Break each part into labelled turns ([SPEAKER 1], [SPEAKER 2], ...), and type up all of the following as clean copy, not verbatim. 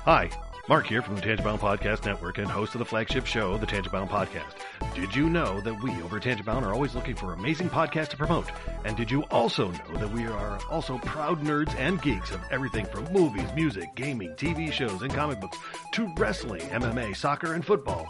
[SPEAKER 1] Hi, Mark here from the Tangibound Podcast Network and host of the flagship show, the Tangibound Podcast. Did you know that we over at Tangibound are always looking for amazing podcasts to promote? And did you also know that we are also proud nerds and geeks of everything from movies, music, gaming, TV shows, and comic books to wrestling, MMA, soccer, and football?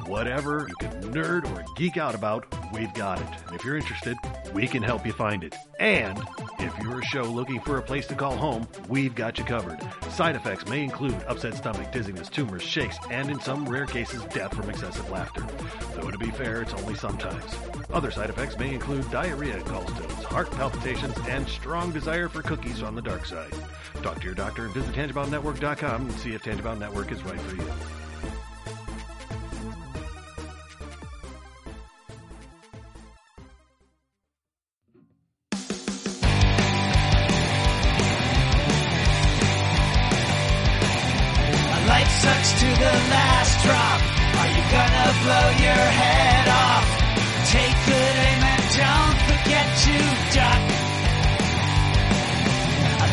[SPEAKER 1] Whatever you can nerd or geek out about, we've got it. And if you're interested, we can help you find it. And if you're a show looking for a place to call home, we've got you covered. Side effects may include upset stomach, dizziness, tumors, shakes, and in some rare cases, death from excessive laughter. Though to be fair, it's only sometimes. Other side effects may include diarrhea, gallstones, heart palpitations, and strong desire for cookies on the dark side. Talk to your doctor and visit TangiboundNetwork.com and see if Tangibound Network is right for you.
[SPEAKER 2] Sucks to the last drop. Are you gonna blow your head off? Take good aim and don't forget to duck.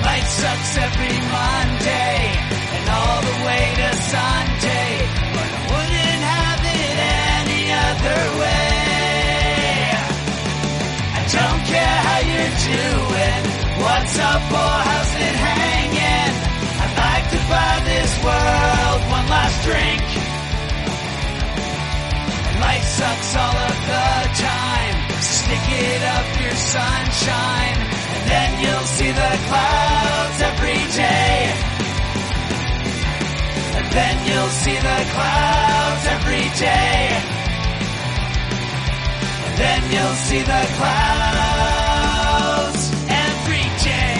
[SPEAKER 2] Life sucks every Monday and all the way to Sunday, but I wouldn't have it any other way. I don't care how you're doing, what's up or how's it hanging. I'd like to buy this world one last drink. Life sucks all of the time. Stick it up your sunshine, and then you'll see the clouds every day. And then you'll see the clouds every day. And then you'll see the clouds every day.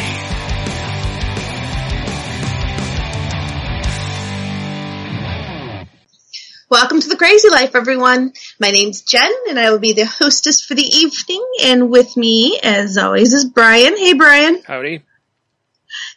[SPEAKER 3] Welcome to the Crazy Life, everyone. My name's Jen, and I will be the hostess for the evening. And with me, as always, is Brian. Hey, Brian.
[SPEAKER 4] Howdy.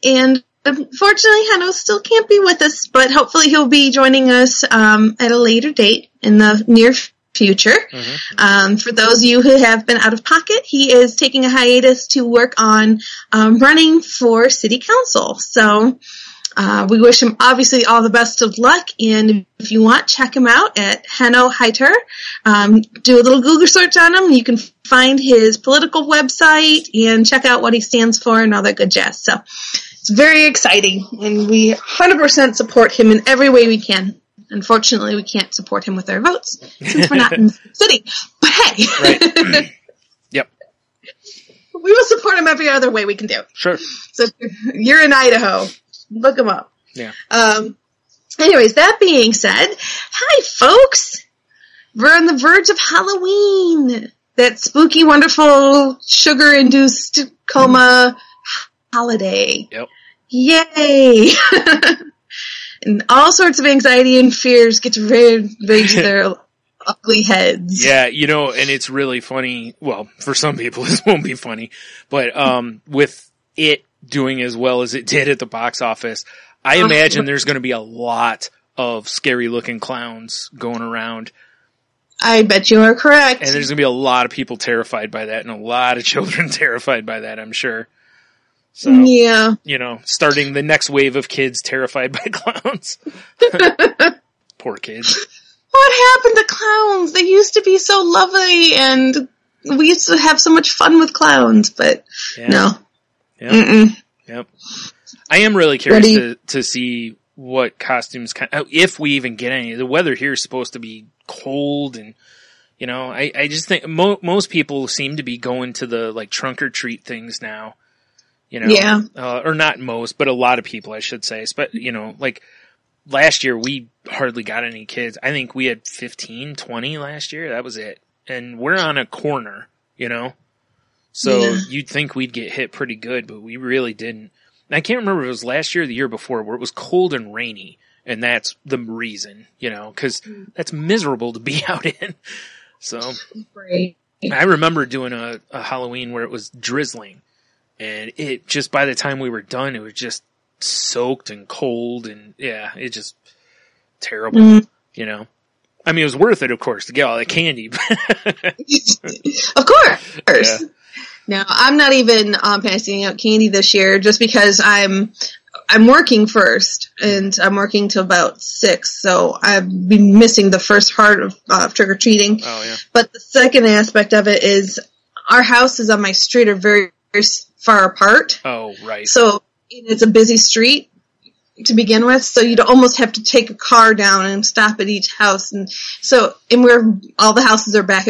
[SPEAKER 3] And unfortunately, Hanno still can't be with us, but hopefully he'll be joining us at a later date in the near future. Mm-hmm. For those of you who have been out of pocket, he is taking a hiatus to work on running for city council. So we wish him obviously all the best of luck, and if you want, check him out at Hanno Heiter. Do a little Google search on him. You can find his political website and check out what he stands for and all that good jazz. So it's very exciting, and we 100% support him in every way we can. Unfortunately, we can't support him with our votes since we're not in the city. But hey.
[SPEAKER 4] Right. Yep.
[SPEAKER 3] We will support him every other way we can do.
[SPEAKER 4] Sure.
[SPEAKER 3] So you're in Idaho. Look them up.
[SPEAKER 4] Yeah.
[SPEAKER 3] Anyways, that being said, hi, folks. We're on the verge of Halloween. That spooky, wonderful, sugar-induced coma holiday.
[SPEAKER 4] Yep.
[SPEAKER 3] Yay. And all sorts of anxiety and fears get to raise their ugly heads.
[SPEAKER 4] Yeah, you know, and it's really funny. Well, for some people, this won't be funny. But with it doing as well as it did at the box office, I imagine there's going to be a lot of scary looking clowns going around.
[SPEAKER 3] I bet you are correct.
[SPEAKER 4] And there's going to be a lot of people terrified by that and a lot of children terrified by that, I'm sure. So,
[SPEAKER 3] yeah.
[SPEAKER 4] You know, starting the next wave of kids terrified by clowns. Poor kids.
[SPEAKER 3] What happened to clowns? They used to be so lovely and we used to have so much fun with clowns, but no.
[SPEAKER 4] Yep. Yep. I am really curious to see what costumes, if we even get any. The weather here is supposed to be cold, and you know, I just think most people seem to be going to the like trunk or treat things now. You know,
[SPEAKER 3] yeah.
[SPEAKER 4] Or not most, but a lot of people, I should say. But you know, like last year we hardly got any kids. I think we had 15, 20 last year. That was it, and we're on a corner. You know. So you'd think we'd get hit pretty good, but we really didn't. And I can't remember if it was last year or the year before where it was cold and rainy, and that's the reason, you know, because that's miserable to be out in. So
[SPEAKER 3] right.
[SPEAKER 4] I remember doing a Halloween where it was drizzling, and it just by the time we were done, it was just soaked and cold, and yeah, it just terrible, you know. I mean, it was worth it, of course, to get all that candy.
[SPEAKER 3] Of course. Yeah. Now, I'm not even passing out candy this year just because I I'm working first, and I'm working till about 6, so I've been missing the first part of trick-or-treating.
[SPEAKER 4] Oh, yeah.
[SPEAKER 3] But the second aspect of it is our houses on my street are very, very far apart.
[SPEAKER 4] Oh, right.
[SPEAKER 3] So it's a busy street to begin with, so you'd almost have to take a car down and stop at each house. And all the houses are back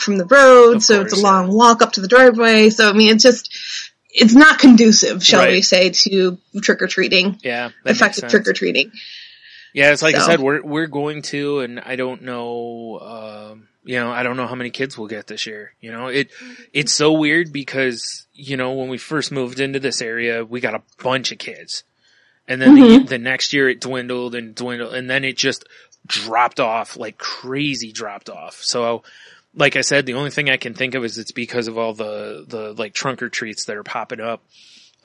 [SPEAKER 3] from the road, so it's a long walk up to the driveway. So, I mean, it's not conducive, shall we say, to trick-or-treating.
[SPEAKER 4] Yeah.
[SPEAKER 3] Effective trick-or-treating.
[SPEAKER 4] Yeah, it's like I said, we're going to, and I don't know, I don't know how many kids we'll get this year. It's so weird because, when we first moved into this area, we got a bunch of kids. And then the next year it dwindled, and then it just dropped off, like crazy dropped off. So, like I said, the only thing I can think of is it's because of all the like trunk or treats that are popping up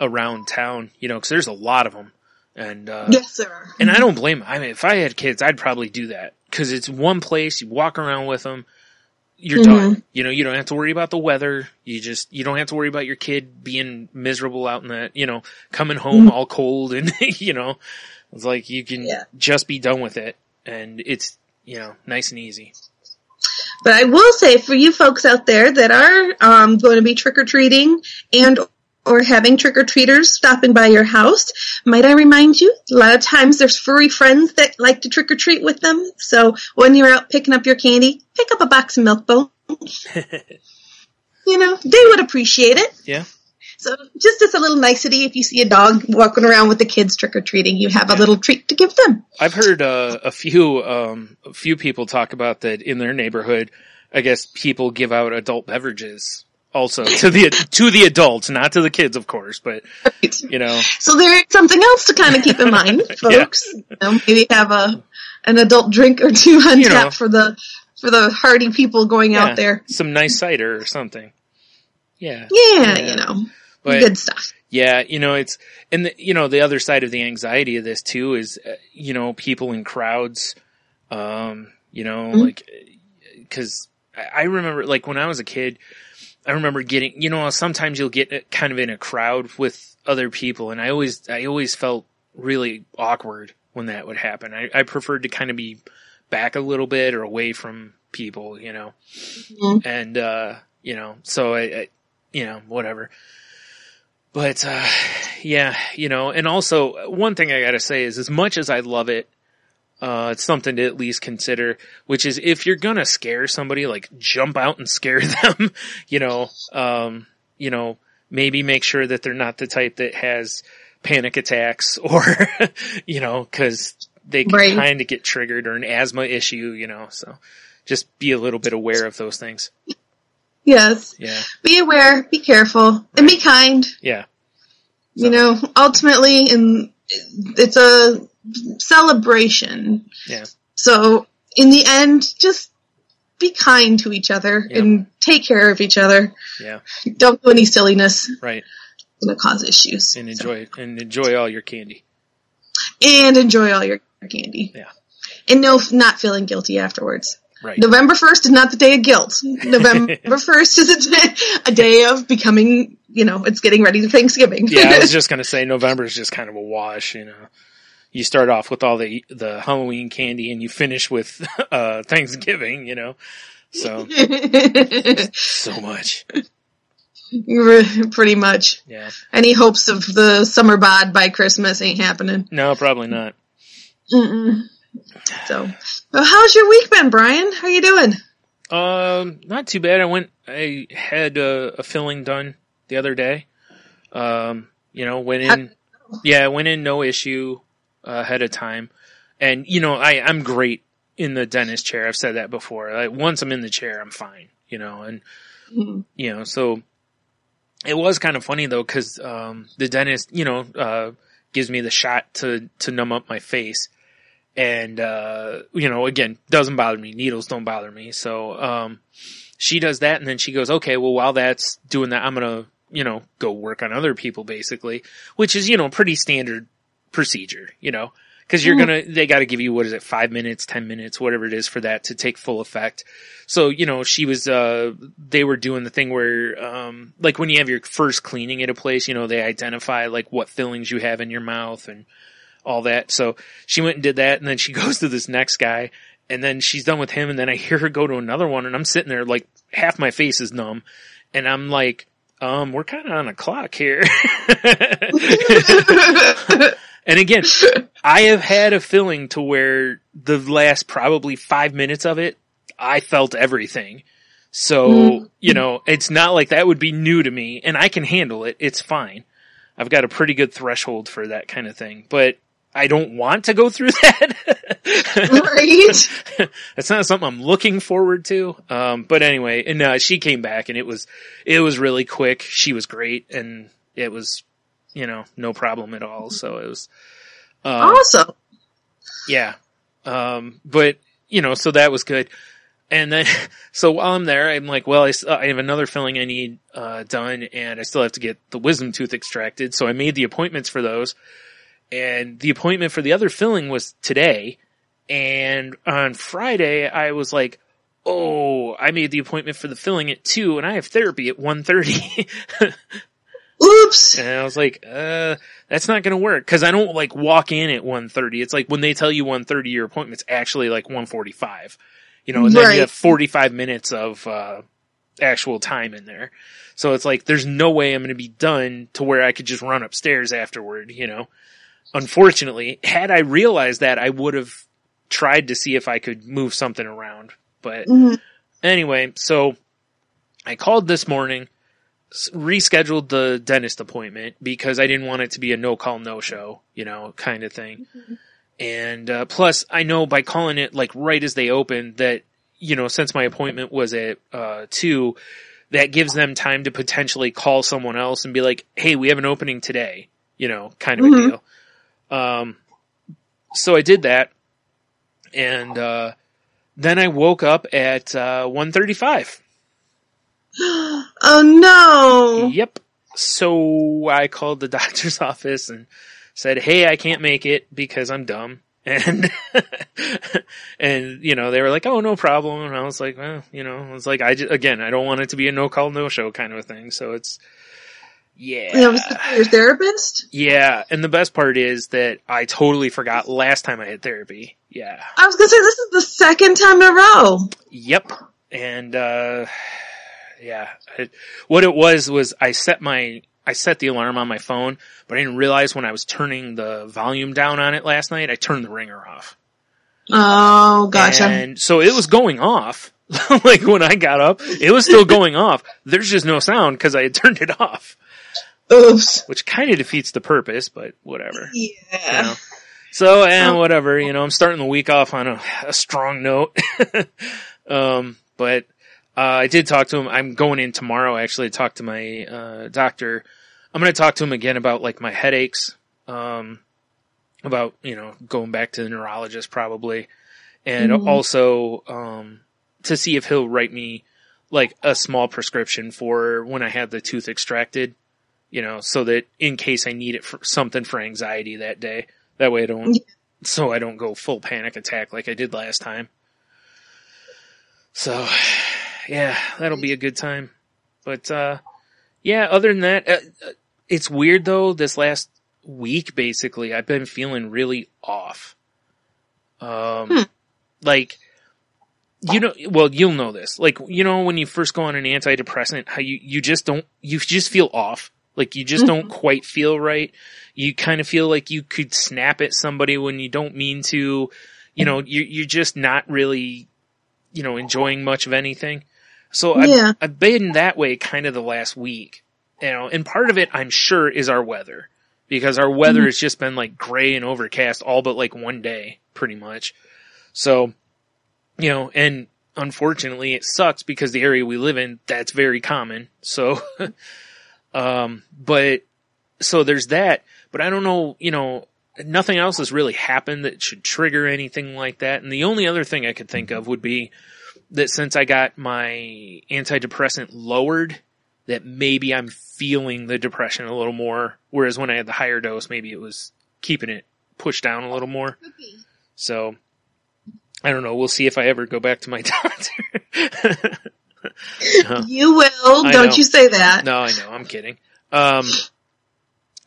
[SPEAKER 4] around town, because there's a lot of them. And,
[SPEAKER 3] yes, sir.
[SPEAKER 4] And I don't blame them. I mean, if I had kids, I'd probably do that because it's one place, you walk around with them, you're done. You don't have to worry about the weather. You don't have to worry about your kid being miserable out in that, coming home all cold and, it's like you can just be done with it. And it's, nice and easy.
[SPEAKER 3] But I will say, for you folks out there that are going to be trick-or-treating or having trick-or-treaters stopping by your house, might I remind you, a lot of times there's furry friends that like to trick-or-treat with them. So when you're out picking up your candy, pick up a box of Milk Bones. They would appreciate it.
[SPEAKER 4] Yeah.
[SPEAKER 3] So just as a little nicety, if you see a dog walking around with the kids trick-or-treating, you have a little treat to give them.
[SPEAKER 4] I've heard a few people talk about that in their neighborhood. I guess people give out adult beverages also to the adults, not to the kids, of course, but
[SPEAKER 3] right. So there's something else to kind of keep in mind, folks. Maybe have an adult drink or two on tap for the hardy people going out there.
[SPEAKER 4] Some nice cider or something. Yeah.
[SPEAKER 3] But, good stuff.
[SPEAKER 4] Yeah, it's, and the other side of the anxiety of this too is, people in crowds, like, cause I remember, like, when I was a kid, I remember getting, sometimes you'll get kind of in a crowd with other people, and I always felt really awkward when that would happen. I preferred to kind of be back a little bit or away from people, and, so I whatever. But, and also one thing I gotta say is as much as I love it, it's something to at least consider, which is if you're gonna scare somebody, like jump out and scare them, maybe make sure that they're not the type that has panic attacks or, cause they can kind of get triggered, or an asthma issue, so just be a little bit aware of those things.
[SPEAKER 3] Yes.
[SPEAKER 4] Yeah.
[SPEAKER 3] Be aware, be careful, and be kind.
[SPEAKER 4] Yeah.
[SPEAKER 3] So. Ultimately, it's a celebration.
[SPEAKER 4] Yeah.
[SPEAKER 3] So, in the end, just be kind to each other and take care of each other.
[SPEAKER 4] Yeah.
[SPEAKER 3] Don't do any silliness.
[SPEAKER 4] Right.
[SPEAKER 3] It's going to cause issues.
[SPEAKER 4] And enjoy all your candy.
[SPEAKER 3] And enjoy all your candy.
[SPEAKER 4] Yeah.
[SPEAKER 3] And not feeling guilty afterwards.
[SPEAKER 4] Right.
[SPEAKER 3] November 1st is not the day of guilt. November 1st is a day of becoming, it's getting ready to Thanksgiving.
[SPEAKER 4] Yeah, I was just going to say November is just kind of a wash, You start off with all the Halloween candy and you finish with Thanksgiving, So so much.
[SPEAKER 3] Pretty much.
[SPEAKER 4] Yeah.
[SPEAKER 3] Any hopes of the summer bod by Christmas ain't happening.
[SPEAKER 4] No, probably not.
[SPEAKER 3] Mm-mm. So, well, how's your week been, Brian? How you doing?
[SPEAKER 4] Not too bad. I had a filling done the other day. Went in no issue ahead of time. And, I'm great in the dentist chair. I've said that before. Like, once I'm in the chair, I'm fine, and, so it was kind of funny though, cause, the dentist, gives me the shot to numb up my face. And, again, doesn't bother me. Needles don't bother me. So, she does that, and then she goes, okay, well, while that's doing that, I'm gonna, go work on other people, basically, which is, pretty standard procedure, Cause they gotta give you, 5 minutes, 10 minutes, whatever it is for that to take full effect. So, she was, they were doing the thing where, like when you have your first cleaning at a place, they identify like what fillings you have in your mouth and all that. So she went and did that, and then she goes to this next guy, and then she's done with him, and then I hear her go to another one, and I'm sitting there like half my face is numb, and I'm like, we're kind of on a clock here. And again, I have had a filling to where the last probably 5 minutes of it, I felt everything. So, it's not like that would be new to me, and I can handle it. It's fine. I've got a pretty good threshold for that kind of thing, but I don't want to go through that.
[SPEAKER 3] Right.
[SPEAKER 4] It's not something I'm looking forward to. But anyway, and she came back, and it was really quick. She was great, and it was, no problem at all. So it was,
[SPEAKER 3] awesome.
[SPEAKER 4] Yeah. But, so that was good. And then, so while I'm there, I'm like, well, I have another filling I need, done, and I still have to get the wisdom tooth extracted. So I made the appointments for those. And the appointment for the other filling was today. And on Friday, I was like, oh, I made the appointment for the filling at 2, and I have therapy at 1:30.
[SPEAKER 3] Oops.
[SPEAKER 4] And I was like, that's not going to work. Cause I don't like walk in at 1:30. It's like when they tell you 1:30, your appointment's actually like 1:45, and then you have 45 minutes of, actual time in there. So it's like, there's no way I'm going to be done to where I could just run upstairs afterward, Unfortunately, had I realized that, I would have tried to see if I could move something around. But anyway, so I called this morning, rescheduled the dentist appointment because I didn't want it to be a no-call, no-show, kind of thing. And plus, I know by calling it like right as they open that, since my appointment was at 2, that gives them time to potentially call someone else and be like, hey, we have an opening today, kind of a deal. So I did that, and then I woke up at 1:35.
[SPEAKER 3] Oh no!
[SPEAKER 4] Yep. So I called the doctor's office and said, hey, I can't make it because I'm dumb. And, and, they were like, oh, no problem. And I was like, well, I don't want it to be a no call, no show kind of a thing. So it's, yeah.
[SPEAKER 3] That was your therapist?
[SPEAKER 4] Yeah. And the best part is that I totally forgot last time I had therapy. Yeah.
[SPEAKER 3] I was going to say, this is the second time in a row.
[SPEAKER 4] Yep. And, yeah. What it was I set the alarm on my phone, but I didn't realize when I was turning the volume down on it last night, I turned the ringer off.
[SPEAKER 3] Oh, gotcha.
[SPEAKER 4] And so it was going off. Like when I got up, it was still going off. There's just no sound because I had turned it off.
[SPEAKER 3] Oops.
[SPEAKER 4] Which kind of defeats the purpose, but whatever.
[SPEAKER 3] Yeah.
[SPEAKER 4] So, whatever, I'm starting the week off on a strong note. But I did talk to him. I'm going in tomorrow, actually, to talk to my doctor. I'm going to talk to him again about, like, my headaches, about, going back to the neurologist probably, and also to see if he'll write me, like, a small prescription for when I have the tooth extracted, so that in case I need it for something for anxiety that day. That way I don't go full panic attack like I did last time. So, yeah, that'll be a good time. But, yeah, other than that, it's weird though, this last week, basically, I've been feeling really off. Like, you'll know this. Like, when you first go on an antidepressant, how you just feel off. Like, you just don't quite feel right. You kind of feel like you could snap at somebody when you don't mean to. You're just not really, enjoying much of anything. So I've been that way kind of the last week, and part of it I'm sure is our weather, because our weather has just been like gray and overcast all but like one day pretty much. So, and unfortunately it sucks because the area we live in, that's very common. So, but so there's that, but I don't know, nothing else has really happened that should trigger anything like that. And the only other thing I could think of would be that since I got my antidepressant lowered, that maybe I'm feeling the depression a little more. Whereas when I had the higher dose, maybe it was keeping it pushed down a little more. So, I don't know. We'll see if I ever go back to my doctor.
[SPEAKER 3] You will. Don't you say that.
[SPEAKER 4] No, I know. I'm kidding.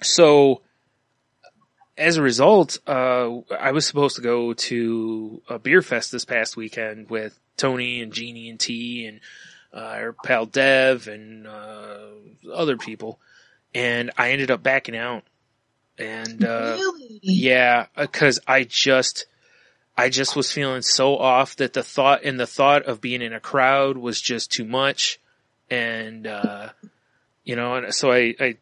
[SPEAKER 4] So, as a result, I was supposed to go to a beer fest this past weekend with Tony and Jeannie and T and our pal Dev and other people, and I ended up backing out. And
[SPEAKER 3] really?
[SPEAKER 4] Yeah, because I just was feeling so off that the thought of being in a crowd was just too much, and and so I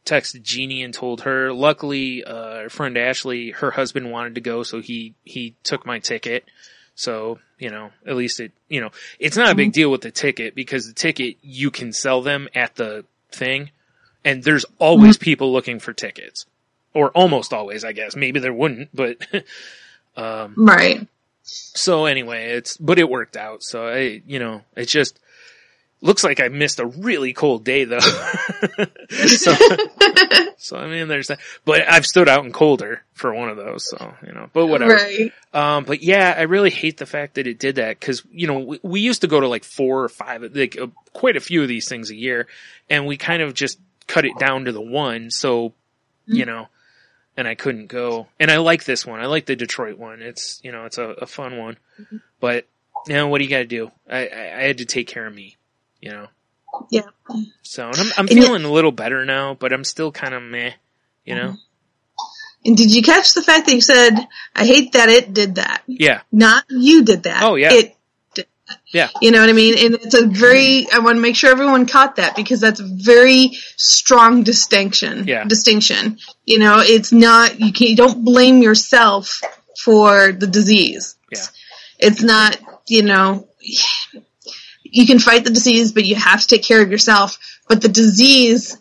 [SPEAKER 4] texted Jeannie and told her. Luckily, our friend Ashley, her husband wanted to go, so he took my ticket. So, at least it's not a big deal with the ticket, because the ticket, you can sell them at the thing, and there's always people looking for tickets. Or almost always, I guess. Maybe there wouldn't, but,
[SPEAKER 3] right.
[SPEAKER 4] So anyway, but it worked out. So it just looks like I missed a really cold day though. so I mean, there's that, but I've stood out in colder for one of those. So, but whatever.
[SPEAKER 3] Right.
[SPEAKER 4] But yeah, I really hate the fact that it did that, cause we used to go to like 4 or 5, like quite a few of these things a year, and we kind of just cut it down to the one. So, and I couldn't go. And I like this one. I like the Detroit one. It's, it's a fun one. But, what do you gotta do? I had to take care of me,
[SPEAKER 3] Yeah.
[SPEAKER 4] So, and I'm feeling a little better now, but I'm still kind of meh,
[SPEAKER 3] And did you catch the fact that you said, I hate that it did that?
[SPEAKER 4] Yeah.
[SPEAKER 3] Not you did that.
[SPEAKER 4] Oh, yeah.
[SPEAKER 3] It did that.
[SPEAKER 4] Yeah.
[SPEAKER 3] You know what I mean? And it's I want to make sure everyone caught that, because that's a very strong distinction.
[SPEAKER 4] Yeah.
[SPEAKER 3] It's not, you don't blame yourself for the disease.
[SPEAKER 4] Yeah.
[SPEAKER 3] It's not, you can fight the disease, but you have to take care of yourself. But the disease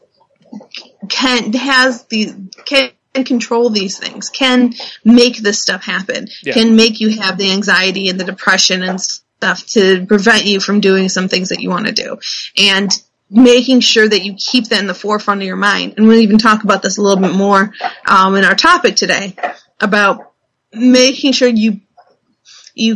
[SPEAKER 3] can control these things, can make this stuff happen, can make you have the anxiety and the depression and stuff to prevent you from doing some things that you want to do. And making sure that you keep that in the forefront of your mind. And we'll even talk about this a little bit more in our topic today, about making sure you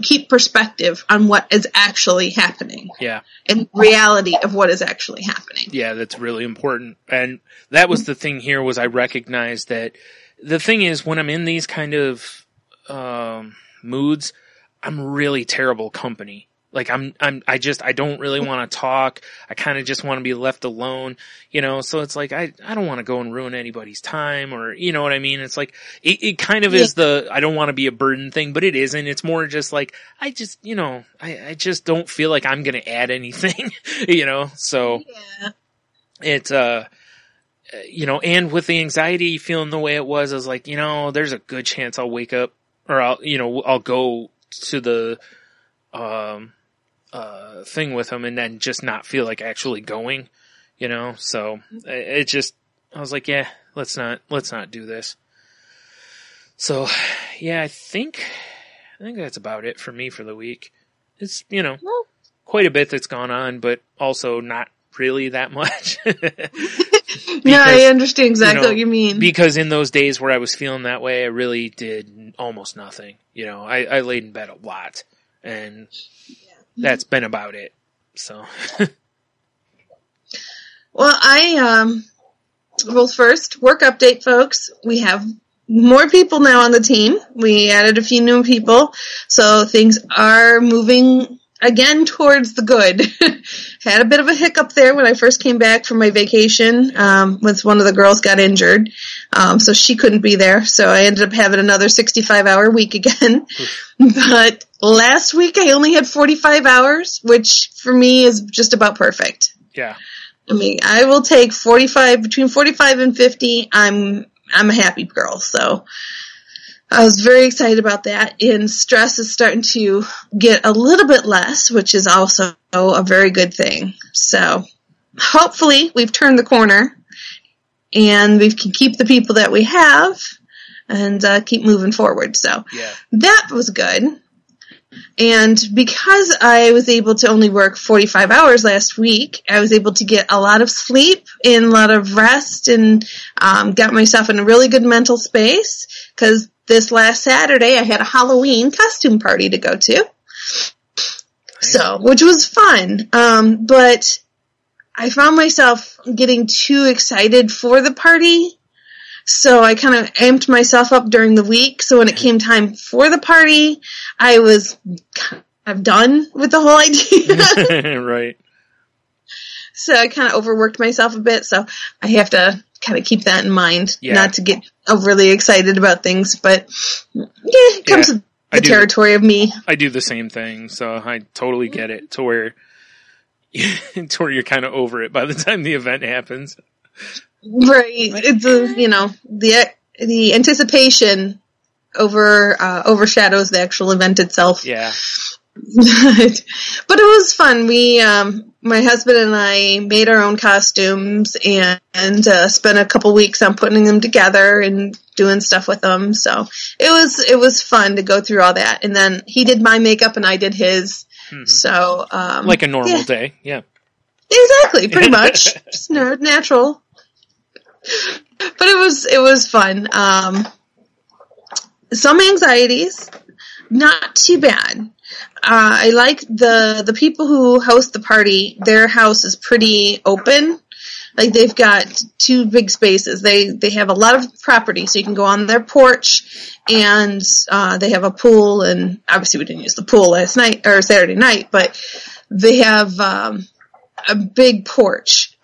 [SPEAKER 3] keep perspective on what is actually happening.
[SPEAKER 4] Yeah.
[SPEAKER 3] And reality of what is actually happening.
[SPEAKER 4] Yeah, that's really important. And that was the thing here, was I recognized that the thing is, when I'm in these kind of moods, I'm really terrible company. Like I don't really want to talk. I kind of just want to be left alone, so it's like, I don't want to go and ruin anybody's time, or, you know what I mean? It's like, it kind of is I don't want to be a burden thing, but it isn't. It's more just like, I just don't feel like I'm going to add anything, so it's, and with the anxiety feeling the way it was, I was like, there's a good chance I'll wake up, or I'll go to the, thing with him and then just not feel like actually going, so I was like, yeah, let's not do this. So yeah, I think that's about it for me for the week. It's, quite a bit that's gone on, but also not really that much.
[SPEAKER 3] Yeah, I understand exactly what you mean.
[SPEAKER 4] Because in those days where I was feeling that way, I really did almost nothing. I laid in bed a lot, and that's been about it. So.
[SPEAKER 3] Well, first, work update, folks. We have more people now on the team. We added a few new people, so things are moving again towards the good. Had a bit of a hiccup there when I first came back from my vacation, once one of the girls got injured, so she couldn't be there, so I ended up having another 65-hour week again. But last week I only had 45 hours, which for me is just about perfect.
[SPEAKER 4] Yeah.
[SPEAKER 3] I mean, I will take between 45 and 50. I'm a happy girl, so I was very excited about that, and stress is starting to get a little bit less, which is also a very good thing. So hopefully we've turned the corner, and we can keep the people that we have and keep moving forward. So that was good. And because I was able to only work 45 hours last week, I was able to get a lot of sleep and a lot of rest, and got myself in a really good mental space, because this last Saturday, I had a Halloween costume party to go to. So, which was fun. But I found myself getting too excited for the party. So I kind of amped myself up during the week. So when it came time for the party, I was kind of done with the whole idea.
[SPEAKER 4] Right.
[SPEAKER 3] So I kind of overworked myself a bit. So I have to kind of keep that in mind, not to get overly excited about things. But it comes with the territory of me.
[SPEAKER 4] I do the same thing. So I totally get it to where you're kind of over it by the time the event happens.
[SPEAKER 3] Right. It's the anticipation overshadows the actual event itself.
[SPEAKER 4] Yeah.
[SPEAKER 3] But it was fun. We, my husband and I made our own costumes and spent a couple weeks on putting them together and doing stuff with them. So it was fun to go through all that. And then he did my makeup and I did his. Mm-hmm. So,
[SPEAKER 4] like a normal day. Yeah.
[SPEAKER 3] Exactly. Pretty much. Just natural. But it was fun. Some anxieties, not too bad. I like the people who host the party. Their house is pretty open. Like they've got 2 big spaces. They have a lot of property, so you can go on their porch, and they have a pool. And obviously, we didn't use the pool last night or Saturday night, but they have a big porch.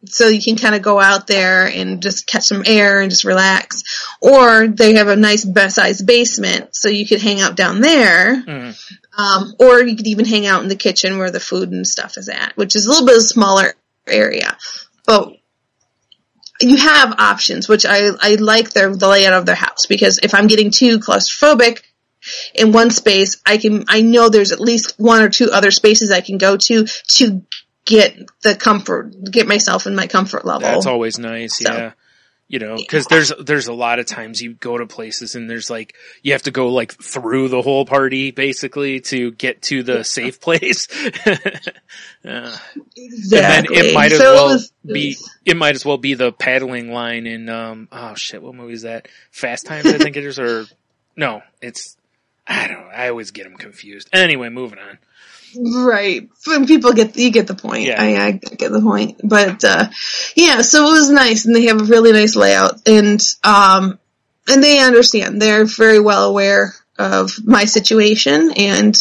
[SPEAKER 3] So you can kind of go out there and just catch some air and just relax. Or they have a nice sized basement, so you could hang out down there. Mm. Or you could even hang out in the kitchen where the food and stuff is at, which is a little bit of a smaller area. But you have options, which I like the layout of their house, because if I'm getting too claustrophobic in one space, I know there's at least 1 or 2 other spaces I can go to get myself in my comfort level.
[SPEAKER 4] That's always nice. So, yeah. You know, cause there's a lot of times you go to places and there's like, you have to go like through the whole party basically to get to the safe place.
[SPEAKER 3] Exactly.
[SPEAKER 4] And then it might as well be the paddling line in, what movie is that? Fast Times, I think it is, or no, I don't know. I always get them confused. Anyway, moving on.
[SPEAKER 3] Right. When people you get the point. Yeah. I get the point. But, so it was nice, and they have a really nice layout, and they understand. They're very well aware of my situation, and,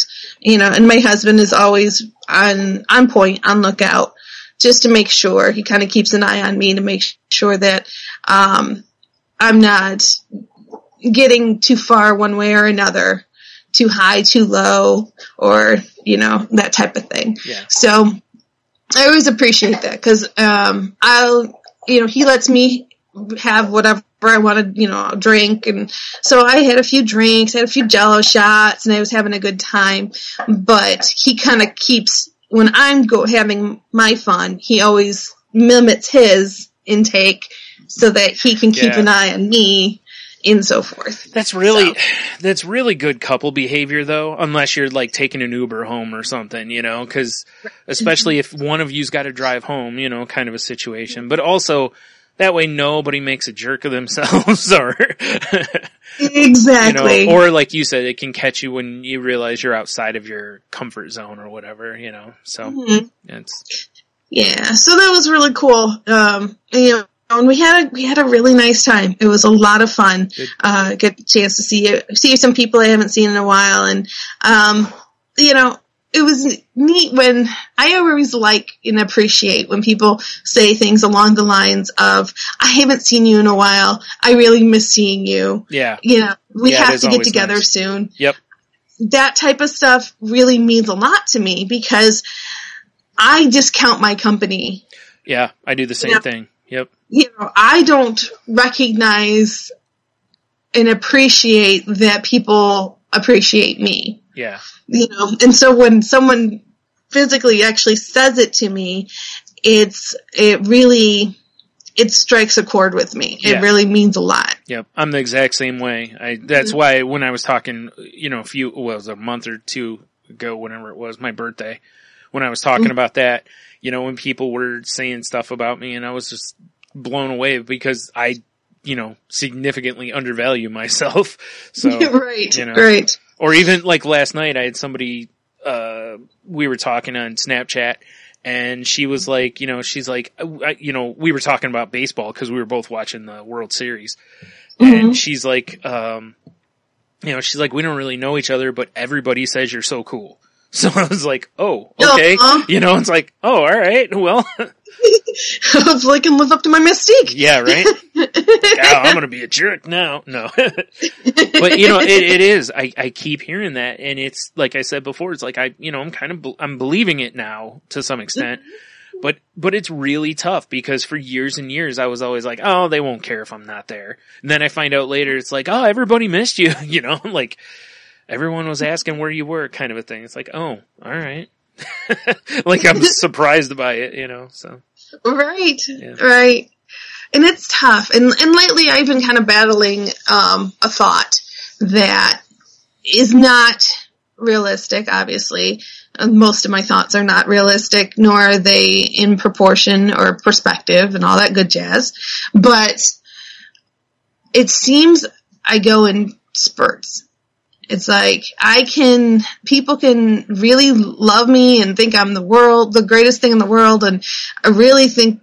[SPEAKER 3] and my husband is always on point, on lookout, just to make sure. He kind of keeps an eye on me to make sure that, I'm not getting too far one way or another, too high, too low, or, that type of thing. Yeah. So I always appreciate that, because, he lets me have whatever I want to, drink. And so I had a few drinks, I had a few Jell-O shots, and I was having a good time. But he kind of keeps, when I'm having my fun, he always limits his intake so that he can keep an eye on me. And so forth. That's
[SPEAKER 4] really good couple behavior, though, unless you're like taking an Uber home or something, because especially if one of you's got to drive home, kind of a situation. But also, that way nobody makes a jerk of themselves, or
[SPEAKER 3] exactly,
[SPEAKER 4] or like you said, it can catch you when you realize you're outside of your comfort zone or whatever, So
[SPEAKER 3] so that was really cool. And we had a really nice time. It was a lot of fun. Get the chance to see some people I haven't seen in a while, and it was neat when I always like and appreciate when people say things along the lines of, "I haven't seen you in a while. I really miss seeing you."
[SPEAKER 4] Yeah.
[SPEAKER 3] We have to get together soon.
[SPEAKER 4] Yep.
[SPEAKER 3] That type of stuff really means a lot to me, because I discount my company.
[SPEAKER 4] Yeah, I do the same thing. Yep.
[SPEAKER 3] I don't recognize and appreciate that people appreciate me.
[SPEAKER 4] Yeah.
[SPEAKER 3] And so when someone physically actually says it to me, it strikes a chord with me. It really means a lot.
[SPEAKER 4] Yep. I'm the exact same way. That's why when I was talking, it was a month or 2 ago, whenever it was, my birthday, when I was talking about that, when people were saying stuff about me, and I was just blown away, because I significantly undervalue myself. So,
[SPEAKER 3] right, right.
[SPEAKER 4] Or even like last night, I had somebody, we were talking on Snapchat, and she was like, she's like, we were talking about baseball because we were both watching the World Series. And she's like, she's like, we don't really know each other, but everybody says you're so cool. So I was like, oh, okay. It's like, oh, all right. Well,
[SPEAKER 3] hopefully I can live up to my mystique.
[SPEAKER 4] Yeah, right? I'm going to be a jerk now. No. But, it is. I keep hearing that. And it's, like I said before, it's like, I'm believing it now to some extent. But it's really tough because for years and years, I was always like, oh, they won't care if I'm not there. And then I find out later, it's like, oh, everybody missed you, like everyone was asking where you were kind of a thing. It's like, oh, all right. Like I'm surprised by it, so.
[SPEAKER 3] Right, yeah. Right. And it's tough. And lately I've been kind of battling, a thought that is not realistic, obviously. Most of my thoughts are not realistic, nor are they in proportion or perspective and all that good jazz. But it seems I go in spurts. It's like people can really love me and think I'm the greatest thing in the world, and I really think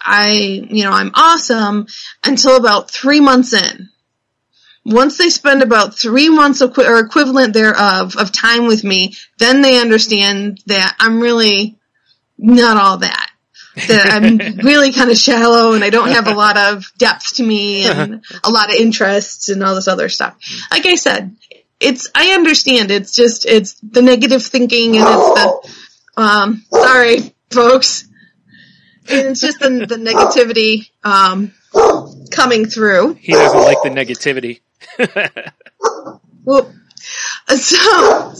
[SPEAKER 3] I'm awesome until about 3 months in. Once they spend about 3 months or equivalent thereof of time with me, then they understand that I'm really not all that. That I'm really kind of shallow and I don't have a lot of depth to me and a lot of interests and all this other stuff. Like I said, I understand. It's the negative thinking and it's the, sorry folks. And it's just the negativity, coming through.
[SPEAKER 4] He doesn't like the negativity.
[SPEAKER 3] Well, so,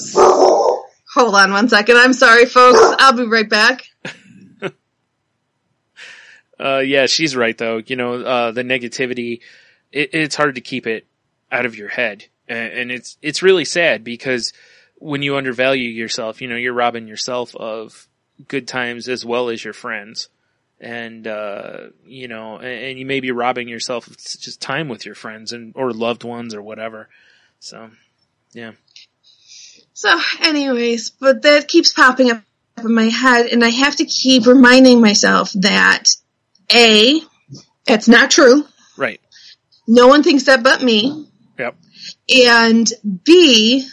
[SPEAKER 3] hold on one second. I'm sorry, folks. I'll be right back.
[SPEAKER 4] Yeah, she's right though. The negativity, it's hard to keep it out of your head. And it's really sad because when you undervalue yourself, you're robbing yourself of good times as well as your friends. And, and you may be robbing yourself of just time with your friends or loved ones or whatever. So, yeah.
[SPEAKER 3] So anyways, but that keeps popping up in my head and I have to keep reminding myself that A, it's not true.
[SPEAKER 4] Right.
[SPEAKER 3] No one thinks that but me.
[SPEAKER 4] Yep.
[SPEAKER 3] And B,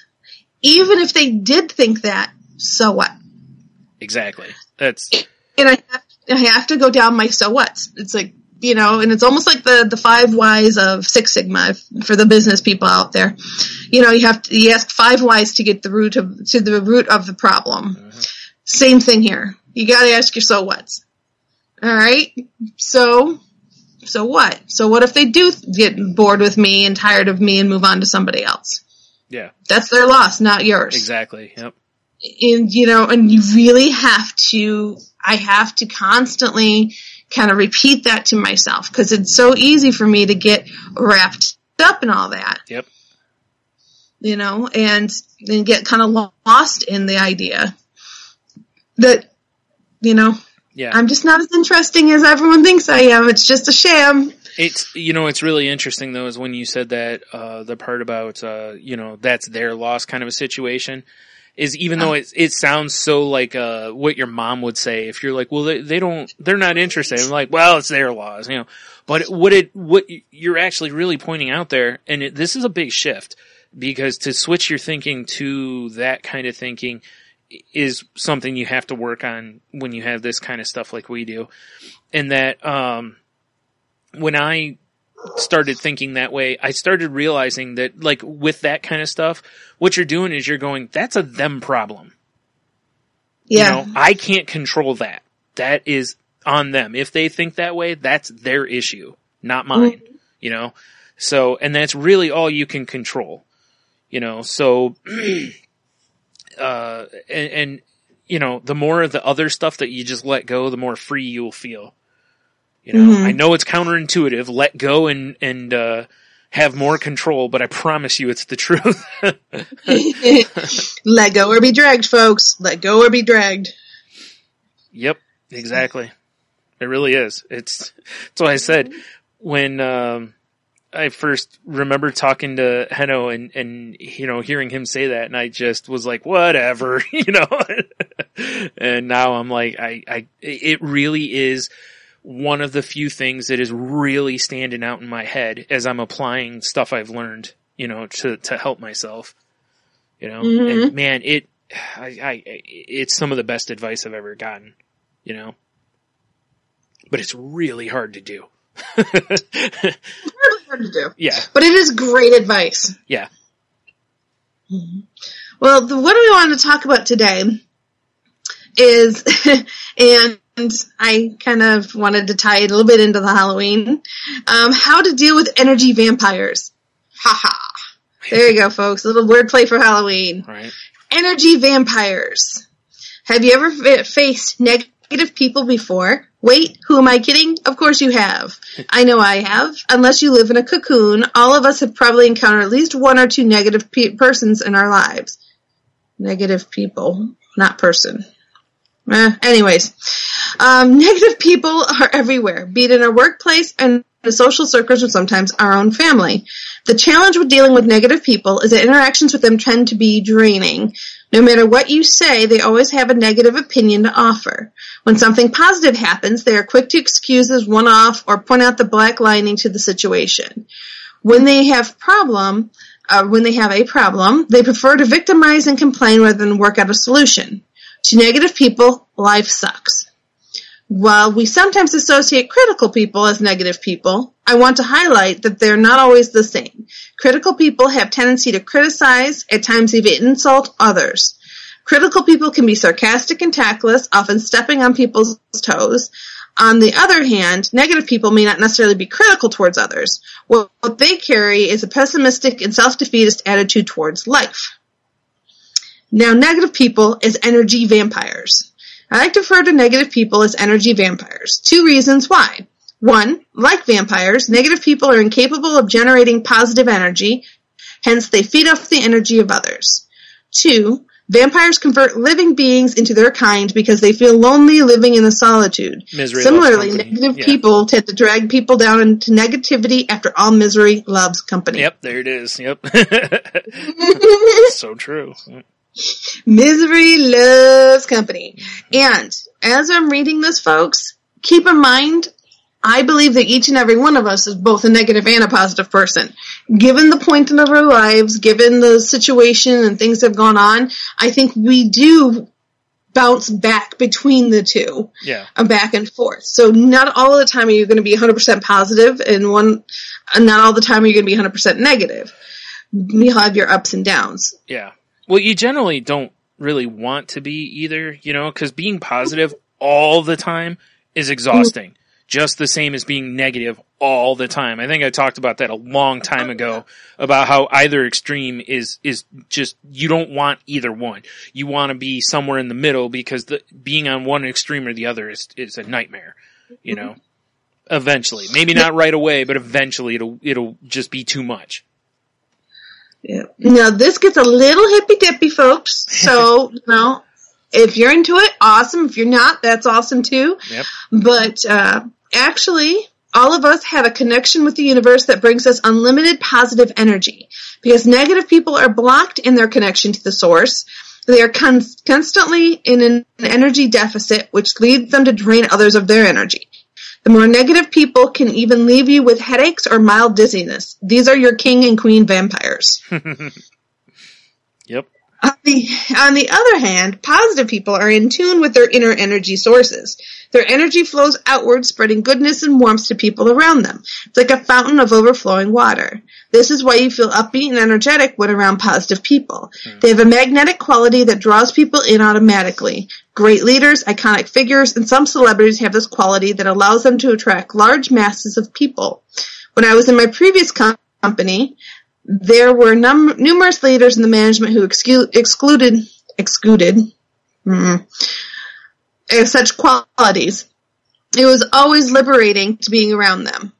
[SPEAKER 3] even if they did think that, so what?
[SPEAKER 4] Exactly.
[SPEAKER 3] And I have to go down my so what's. It's like, and it's almost like the 5 whys of Six Sigma for the business people out there. You ask 5 whys to get to the root of the problem. Mm-hmm. Same thing here. You got to ask your so what's. All right. So what? So what if they do get bored with me and tired of me and move on to somebody else?
[SPEAKER 4] Yeah.
[SPEAKER 3] That's their loss, not yours.
[SPEAKER 4] Exactly. Yep.
[SPEAKER 3] And, and you really I have to constantly kind of repeat that to myself because it's so easy for me to get wrapped up in all that.
[SPEAKER 4] Yep.
[SPEAKER 3] And then get kind of lost in the idea that,
[SPEAKER 4] yeah.
[SPEAKER 3] I'm just not as interesting as everyone thinks I am. It's just a sham.
[SPEAKER 4] It's really interesting though, is when you said that, the part about, that's their loss kind of a situation. Is even though it sounds so like what your mom would say if you're like, well, they're not interested. I'm like, well, it's their laws, But what you're actually really pointing out there, and this is a big shift because to switch your thinking to that kind of thinking is something you have to work on when you have this kind of stuff like we do. And that when I started thinking that way, I started realizing that, like, with that kind of stuff, what you're doing is you're going, that's a them problem.
[SPEAKER 3] Yeah.
[SPEAKER 4] I can't control that. That is on them. If they think that way, that's their issue, not mine, So, and that's really all you can control, so, and the more of the other stuff that you just let go, the more free you'll feel. I know it's counterintuitive. Let go and have more control, but I promise you it's the truth.
[SPEAKER 3] Let go or be dragged, folks. Let go or be dragged.
[SPEAKER 4] Yep, exactly. It really is. That's why I said when I first remember talking to Heno and hearing him say that, and I just was like, whatever, and now I'm like, it really is one of the few things that is really standing out in my head as I'm applying stuff I've learned, to help myself, and man, it's some of the best advice I've ever gotten, but it's really hard to do.
[SPEAKER 3] Really hard to do.
[SPEAKER 4] Yeah.
[SPEAKER 3] But it is great advice.
[SPEAKER 4] Yeah.
[SPEAKER 3] Mm-hmm. Well, what we wanted to talk about today is, and I kind of wanted to tie it a little bit into the Halloween, how to deal with energy vampires. Ha. There you go, folks. A little wordplay for Halloween.
[SPEAKER 4] Right.
[SPEAKER 3] Energy vampires. Have you ever faced negative people before? Wait, who am I kidding? Of course you have. I know I have. Unless you live in a cocoon, all of us have probably encountered at least one or two negative persons in our lives. Negative people, not person. Anyways, negative people are everywhere, be it in our workplace and the social circles or sometimes our own family. The challenge with dealing with negative people is that interactions with them tend to be draining. No matter what you say, they always have a negative opinion to offer. When something positive happens, they are quick to excuse as one-off or point out the black lining to the situation. When they have a problem, they prefer to victimize and complain rather than work out a solution. To negative people, life sucks. While we sometimes associate critical people as negative people, I want to highlight that they're not always the same. Critical people have tendency to criticize, at times even insult others. Critical people can be sarcastic and tactless, often stepping on people's toes. On the other hand, negative people may not necessarily be critical towards others. What they carry is a pessimistic and self-defeatist attitude towards life. Now, negative people as energy vampires. I like to refer to negative people as energy vampires. Two reasons why. One, like vampires, negative people are incapable of generating positive energy, hence they feed off the energy of others. Two, vampires convert living beings into their kind because they feel lonely living in a solitude.
[SPEAKER 4] Misery
[SPEAKER 3] Similarly, negative people tend to drag people down into negativity. After all, misery loves company.
[SPEAKER 4] Yep, there it is. Yep. So true.
[SPEAKER 3] Misery loves company. And as I'm reading this, folks, keep in mind, I believe that each and every one of us is both a negative and a positive person. Given the point of our lives, given the situation and things that have gone on, I think we do bounce back between the two.
[SPEAKER 4] Yeah.
[SPEAKER 3] Back and forth. So not all of the time are you going to be 100% positive, and not all the time are you going to be 100% negative. You'll have your ups and downs.
[SPEAKER 4] Yeah. Well, you generally don't really want to be either, because being positive all the time is exhausting. Just the same as being negative all the time. I think I talked about that a long time ago, about how either extreme is just, you don't want either one. You want to be somewhere in the middle, because being on one extreme or the other is a nightmare, Eventually. Maybe not right away, but eventually it'll just be too much.
[SPEAKER 3] Yeah. Now, this gets a little hippy-dippy, folks. So, if you're into it, awesome. If you're not, that's awesome too.
[SPEAKER 4] Yep.
[SPEAKER 3] But actually, all of us have a connection with the universe that brings us unlimited positive energy. Because negative people are blocked in their connection to the source. They are constantly in an energy deficit, which leads them to drain others of their energy. The more negative people can even leave you with headaches or mild dizziness. These are your king and queen vampires.
[SPEAKER 4] Yep.
[SPEAKER 3] On the other hand, positive people are in tune with their inner energy sources. Their energy flows outward, spreading goodness and warmth to people around them. It's like a fountain of overflowing water. This is why you feel upbeat and energetic when around positive people. They have a magnetic quality that draws people in automatically. Great leaders, iconic figures, and some celebrities have this quality that allows them to attract large masses of people. When I was in my previous company, there were numerous leaders in the management who excluded such qualities. It was always liberating to being around them.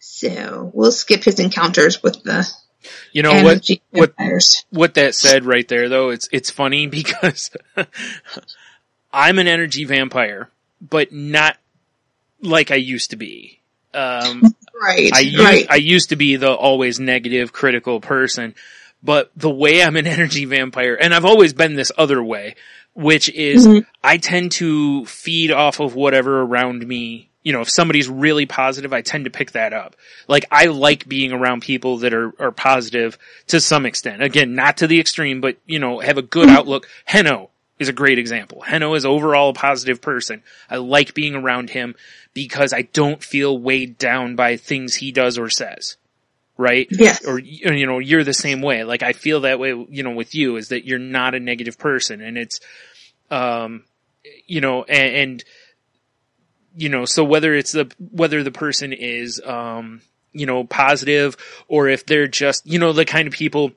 [SPEAKER 3] So we'll skip his encounters with the energy vampires.
[SPEAKER 4] What that said right there, though, it's funny because I'm an energy vampire, but not like I used to be.
[SPEAKER 3] Right.
[SPEAKER 4] I used to be the always negative, critical person, but the way I'm an energy vampire, and I've always been this other way, which is I tend to feed off of whatever around me. You know, if somebody's really positive, I tend to pick that up. Like, I like being around people that are positive to some extent. Again, not to the extreme, but, you know, have a good outlook. Henno is a great example. Henno is overall a positive person. I like being around him because I don't feel weighed down by things he does or says. Right?
[SPEAKER 3] Yes.
[SPEAKER 4] Or, you know, you're the same way. Like, I feel that way, you know, with you, is that you're not a negative person. And it's, you know, and you know, so whether the person is, you know, positive, or if they're just, you know, the kind of people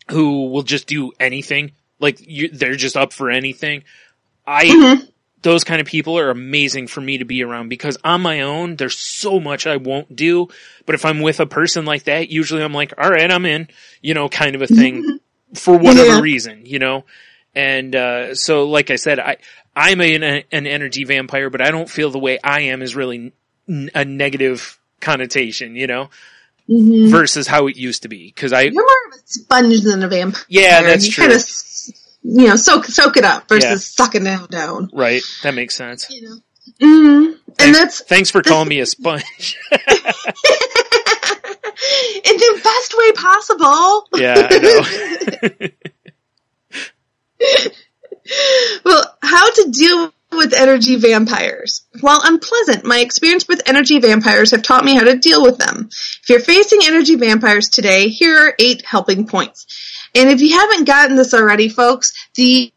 [SPEAKER 4] who will just do anything, like they're just up for anything. Those kind of people are amazing for me to be around, because on my own, there's so much I won't do. But if I'm with a person like that, usually I'm like, all right, I'm in, you know, kind of a thing for whatever reason, you know? And, so like I said, I'm an energy vampire, but I don't feel the way I am is really a negative connotation, you know, versus how it used to be. Cause you're
[SPEAKER 3] more of a sponge than a vampire.
[SPEAKER 4] Yeah, that's true.
[SPEAKER 3] Kind of, you know, soak it up versus sucking it down.
[SPEAKER 4] Right. That makes sense.
[SPEAKER 3] You know? And
[SPEAKER 4] thanks for calling me a sponge.
[SPEAKER 3] In the best way possible.
[SPEAKER 4] Yeah, I know.
[SPEAKER 3] Well, how to deal with energy vampires? While unpleasant, my experience with energy vampires have taught me how to deal with them. If you're facing energy vampires today, here are 8 helping points. And if you haven't gotten this already, folks, the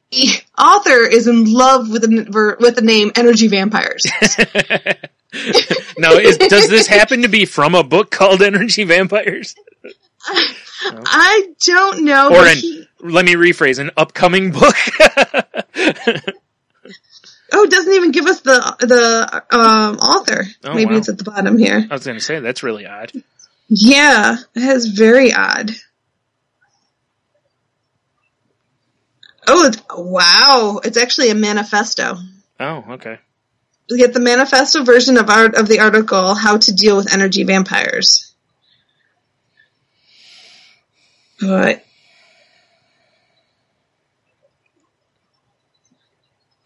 [SPEAKER 3] author is in love with the name Energy Vampires.
[SPEAKER 4] Now, does this happen to be from a book called Energy Vampires? No.
[SPEAKER 3] I don't know.
[SPEAKER 4] Or let me rephrase, an upcoming book.
[SPEAKER 3] Oh, it doesn't even give us the author.
[SPEAKER 4] Oh,
[SPEAKER 3] maybe
[SPEAKER 4] wow.
[SPEAKER 3] It's at the bottom here.
[SPEAKER 4] I was going to say, that's really odd.
[SPEAKER 3] Yeah, it is very odd. Oh, wow. It's actually a manifesto.
[SPEAKER 4] Oh, okay.
[SPEAKER 3] We get the manifesto version of the article, How to Deal with Energy Vampires. But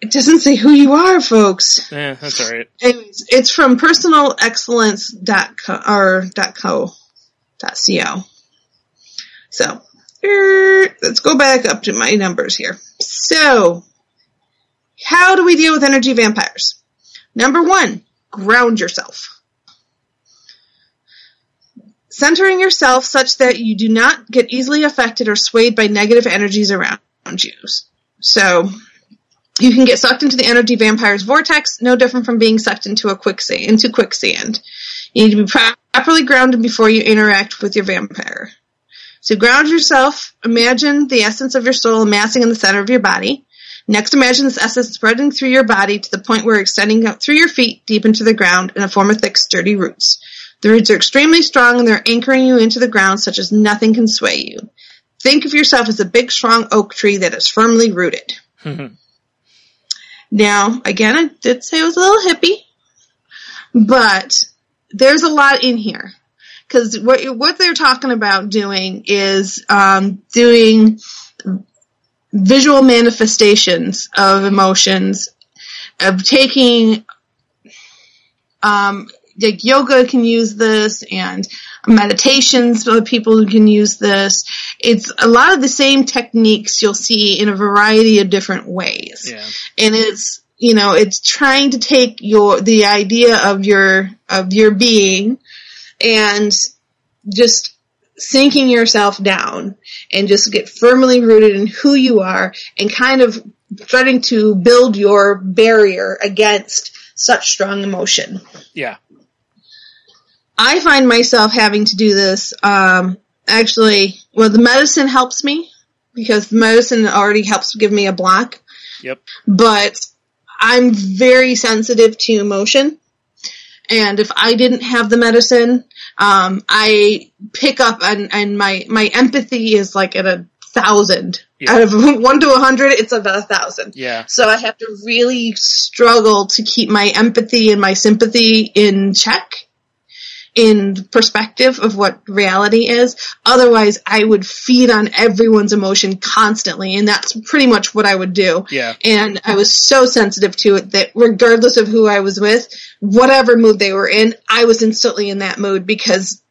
[SPEAKER 3] it doesn't say who you are, folks.
[SPEAKER 4] Yeah, that's all right.
[SPEAKER 3] Anyways, it's from personalexcellence.co. So, let's go back up to my numbers here. So, how do we deal with energy vampires? Number 1, ground yourself. Centering yourself such that you do not get easily affected or swayed by negative energies around you. So, you can get sucked into the energy vampire's vortex, no different from being sucked into quicksand. You need to be properly grounded before you interact with your vampire. So ground yourself, imagine the essence of your soul amassing in the center of your body. Next, imagine this essence spreading through your body to the point where extending out through your feet deep into the ground in a form of thick, sturdy roots. The roots are extremely strong and they're anchoring you into the ground such as nothing can sway you. Think of yourself as a big, strong oak tree that is firmly rooted. Now, again, I did say it was a little hippie, but there's a lot in here. Because what they're talking about doing is doing visual manifestations of emotions, of taking, like yoga can use this, and meditations, other people who can use this. It's a lot of the same techniques you'll see in a variety of different ways.
[SPEAKER 4] Yeah.
[SPEAKER 3] And it's, you know, it's trying to take the idea of your being and just sinking yourself down and just get firmly rooted in who you are and kind of starting to build your barrier against such strong emotion.
[SPEAKER 4] Yeah.
[SPEAKER 3] I find myself having to do this, the medicine helps me because the medicine already helps give me a block.
[SPEAKER 4] Yep. But
[SPEAKER 3] I'm very sensitive to emotion. And if I didn't have the medicine, I pick up and my empathy is like at 1,000. Yeah. Out of 1 to 100, it's about 1,000.
[SPEAKER 4] Yeah.
[SPEAKER 3] So I have to really struggle to keep my empathy and my sympathy in check. in perspective of what reality is. Otherwise, I would feed on everyone's emotion constantly, and that's pretty much what I would do.
[SPEAKER 4] Yeah.
[SPEAKER 3] And I was so sensitive to it that regardless of who I was with, whatever mood they were in, I was instantly in that mood because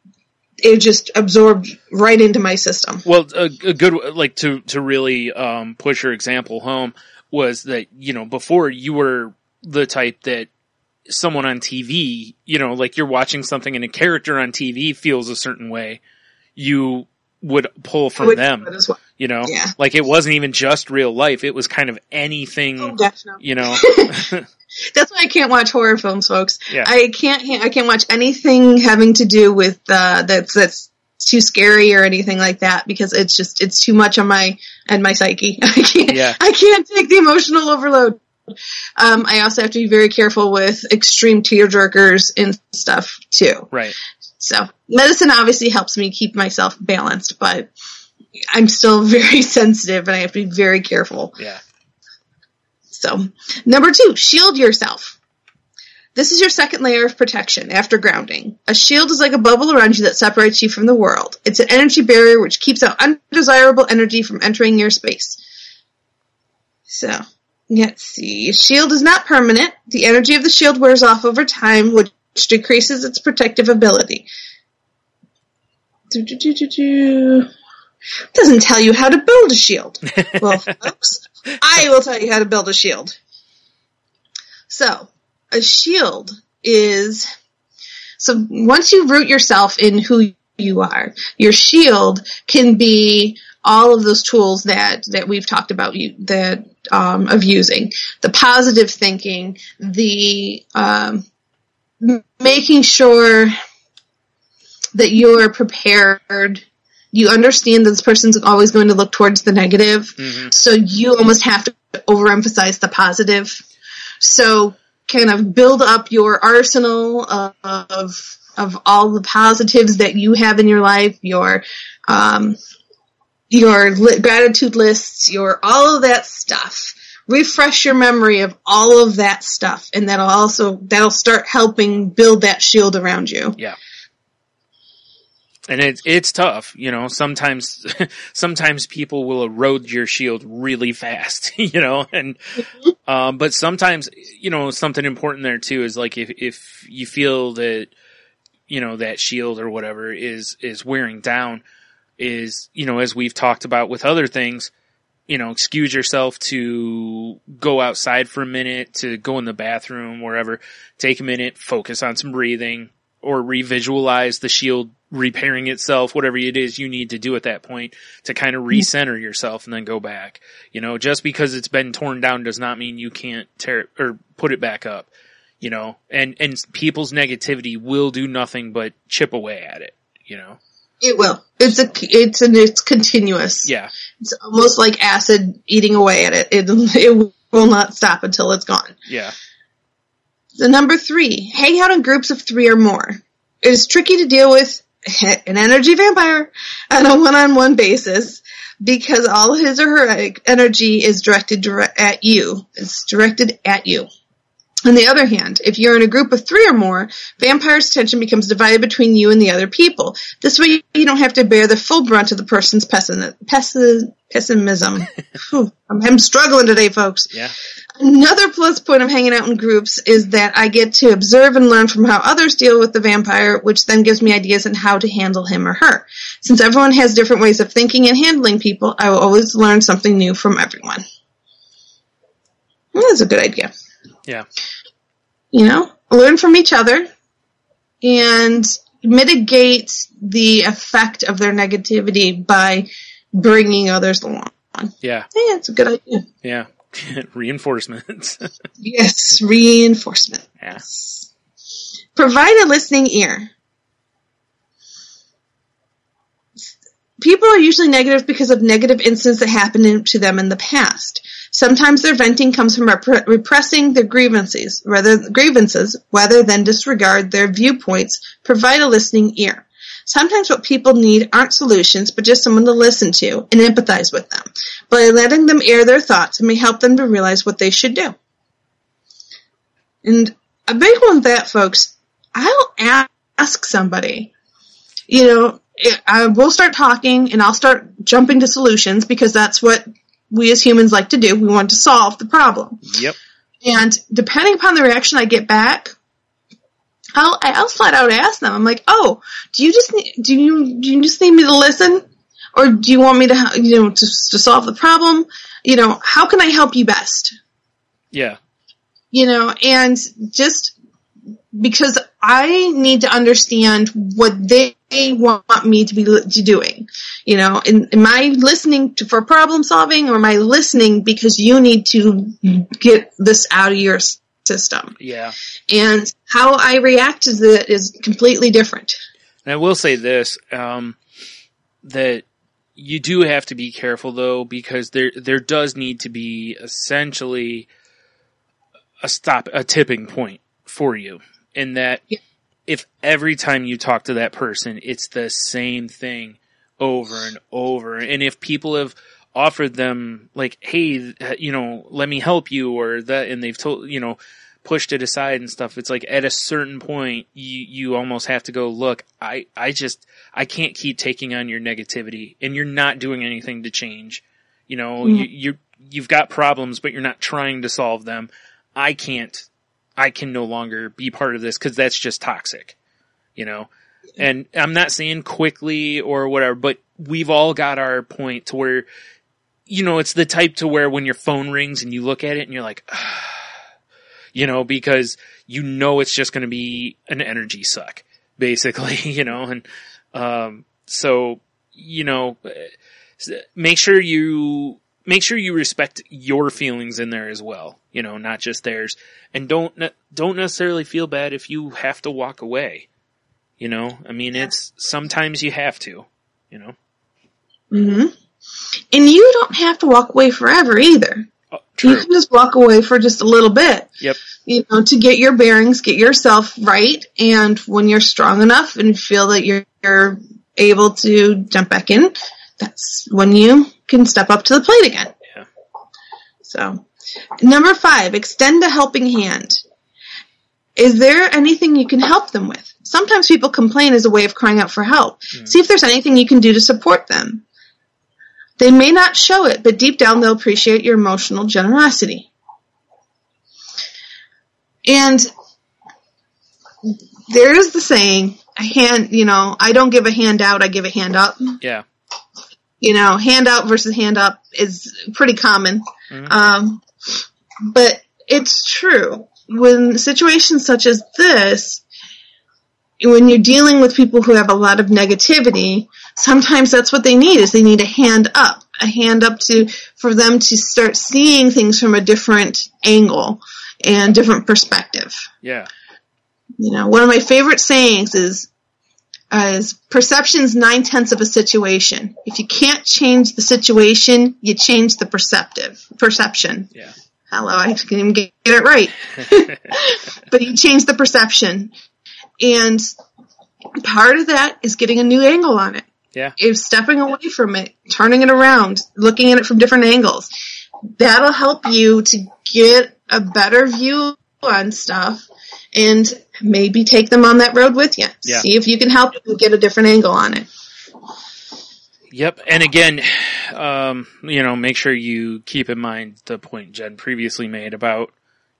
[SPEAKER 3] it just absorbed right into my system.
[SPEAKER 4] Well, a good, like, to really push your example home was that, before you were the type that someone on TV, like you're watching something and a character on TV feels a certain way, you would pull from them,
[SPEAKER 3] well. Yeah.
[SPEAKER 4] Like it wasn't even just real life. It was kind of anything,
[SPEAKER 3] That's why I can't watch horror films, folks.
[SPEAKER 4] Yeah.
[SPEAKER 3] I can't watch anything having to do with, that's too scary or anything like that because it's too much on my psyche. I can't take the emotional overload. I also have to be very careful with extreme tearjerkers and stuff too.
[SPEAKER 4] Right.
[SPEAKER 3] So medicine obviously helps me keep myself balanced, but I'm still very sensitive and I have to be very careful.
[SPEAKER 4] Yeah.
[SPEAKER 3] So, number 2, shield yourself. This is your second layer of protection after grounding. A shield is like a bubble around you that separates you from the world. It's an energy barrier which keeps out undesirable energy from entering your space. So, let's see. A shield is not permanent. The energy of the shield wears off over time, which decreases its protective ability. Doesn't tell you how to build a shield. Well, folks, I will tell you how to build a shield. So, a shield is, so once you root yourself in who you are, your shield can be all of those tools that we've talked about of using. The positive thinking, the making sure that you're prepared. You understand that this person's always going to look towards the negative, so you almost have to overemphasize the positive. So kind of build up your arsenal of all the positives that you have in your life, your gratitude lists, all of that stuff. Refresh your memory of all of that stuff, and that'll start helping build that shield around you.
[SPEAKER 4] Yeah. And it's tough, sometimes people will erode your shield really fast, and, but sometimes, something important there too is like if you feel that, that shield or whatever is wearing down is, as we've talked about with other things, excuse yourself to go outside for a minute, to go in the bathroom, wherever, take a minute, focus on some breathing, or revisualize the shield repairing itself, whatever it is you need to do at that point to kind of recenter yourself and then go back. Just because it's been torn down does not mean you can't tear it or put it back up, and people's negativity will do nothing but chip away at it,
[SPEAKER 3] It will. It's continuous.
[SPEAKER 4] Yeah.
[SPEAKER 3] It's almost like acid eating away at it. It will not stop until it's gone.
[SPEAKER 4] Yeah.
[SPEAKER 3] So number 3, hang out in groups of 3 or more. It is tricky to deal with an energy vampire on a one-on-one basis because all his or her energy is directed at you. It's directed at you. On the other hand, if you're in a group of 3 or more, vampire's attention becomes divided between you and the other people. This way you don't have to bear the full brunt of the person's pessimism. I'm struggling today, folks.
[SPEAKER 4] Yeah.
[SPEAKER 3] Another plus point of hanging out in groups is that I get to observe and learn from how others deal with the vampire, which then gives me ideas on how to handle him or her. Since everyone has different ways of thinking and handling people, I will always learn something new from everyone. Well, that's a good idea.
[SPEAKER 4] Yeah.
[SPEAKER 3] Learn from each other and mitigate the effect of their negativity by bringing others along.
[SPEAKER 4] Yeah.
[SPEAKER 3] Yeah, it's a good idea.
[SPEAKER 4] Yeah. Reinforcement.
[SPEAKER 3] Yes, reinforcement.
[SPEAKER 4] Yes.
[SPEAKER 3] Provide a listening ear. People are usually negative because of negative incidents that happened to them in the past. Sometimes their venting comes from repressing their grievances rather than disregard their viewpoints. Provide a listening ear. Sometimes what people need aren't solutions, but just someone to listen to and empathize with them. By letting them air their thoughts, it may help them to realize what they should do. And a big one of that, folks, I'll ask somebody, I will start talking and I'll start jumping to solutions because that's what we as humans like to do. We want to solve the problem.
[SPEAKER 4] Yep.
[SPEAKER 3] And depending upon the reaction I get back, I'll flat out ask them. I'm like, oh, do you just need me to listen? Or do you want me to solve the problem? How can I help you best? Yeah. And just because I need to understand what they want me to be doing. Am I listening for problem solving, or am I listening because you need to get this out of your system?
[SPEAKER 4] Yeah.
[SPEAKER 3] And how I react to it is completely different.
[SPEAKER 4] And I will say this, that you do have to be careful though, because there does need to be essentially a tipping point for you, in that if every time you talk to that person, it's the same thing over and over, and if people have offered them like, hey, let me help you, or that, and they've told, pushed it aside and stuff, it's like at a certain point, you almost have to go, look, I can't keep taking on your negativity, and you're not doing anything to change. You've got problems, but you're not trying to solve them. I can no longer be part of this because that's just toxic, and I'm not saying quickly or whatever, but we've all got our point to where, it's the type to where when your phone rings and you look at it and you're like, because it's just going to be an energy suck, basically, and, so, make sure you respect your feelings in there as well, not just theirs, and don't necessarily feel bad if you have to walk away, it's sometimes you have to,
[SPEAKER 3] Mm-hmm. And you don't have to walk away forever either. True. You can just walk away for just a little bit.
[SPEAKER 4] Yep.
[SPEAKER 3] To get your bearings, get yourself right, and when you're strong enough and feel that you're able to jump back in, that's when you can step up to the plate again.
[SPEAKER 4] Yeah.
[SPEAKER 3] So, number 5, extend a helping hand. Is there anything you can help them with? Sometimes people complain as a way of crying out for help. Mm. See if there's anything you can do to support them. They may not show it, but deep down they'll appreciate your emotional generosity. And there is the saying, I don't give a hand out, I give a hand up.
[SPEAKER 4] Yeah.
[SPEAKER 3] Hand out versus hand up is pretty common.
[SPEAKER 4] Mm-hmm.
[SPEAKER 3] But it's true. When situations such as this, when you're dealing with people who have a lot of negativity, sometimes that's what they need, is they need a hand up for them to start seeing things from a different angle and different perspective.
[SPEAKER 4] Yeah.
[SPEAKER 3] One of my favorite sayings is perception's 9/10 of a situation. If you can't change the situation, you change the perception.
[SPEAKER 4] Yeah.
[SPEAKER 3] Hello, I can't even get it right. But you change the perception. And part of that is getting a new angle on it.
[SPEAKER 4] Yeah.
[SPEAKER 3] Is stepping away from it, turning it around, looking at it from different angles. That'll help you to get a better view on stuff and maybe take them on that road with you.
[SPEAKER 4] Yeah.
[SPEAKER 3] See if you can help them get a different angle on it.
[SPEAKER 4] Yep. And again, make sure you keep in mind the point Jen previously made about,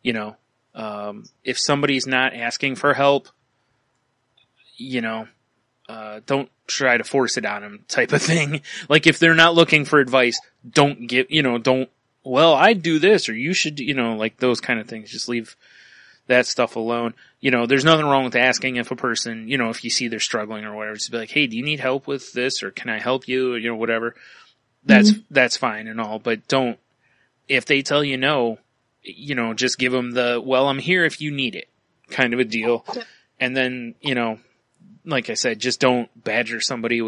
[SPEAKER 4] if somebody's not asking for help, don't try to force it on them type of thing. Like if they're not looking for advice, don't give, I'd do this, or you should, like those kind of things. Just leave that stuff alone. There's nothing wrong with asking if a person, if you see they're struggling or whatever, just be like, hey, do you need help with this, or can I help you? Or, whatever. That's fine and all, but don't, if they tell you no, just give them I'm here if you need it kind of a deal. Yep. And then, like I said, just don't badger somebody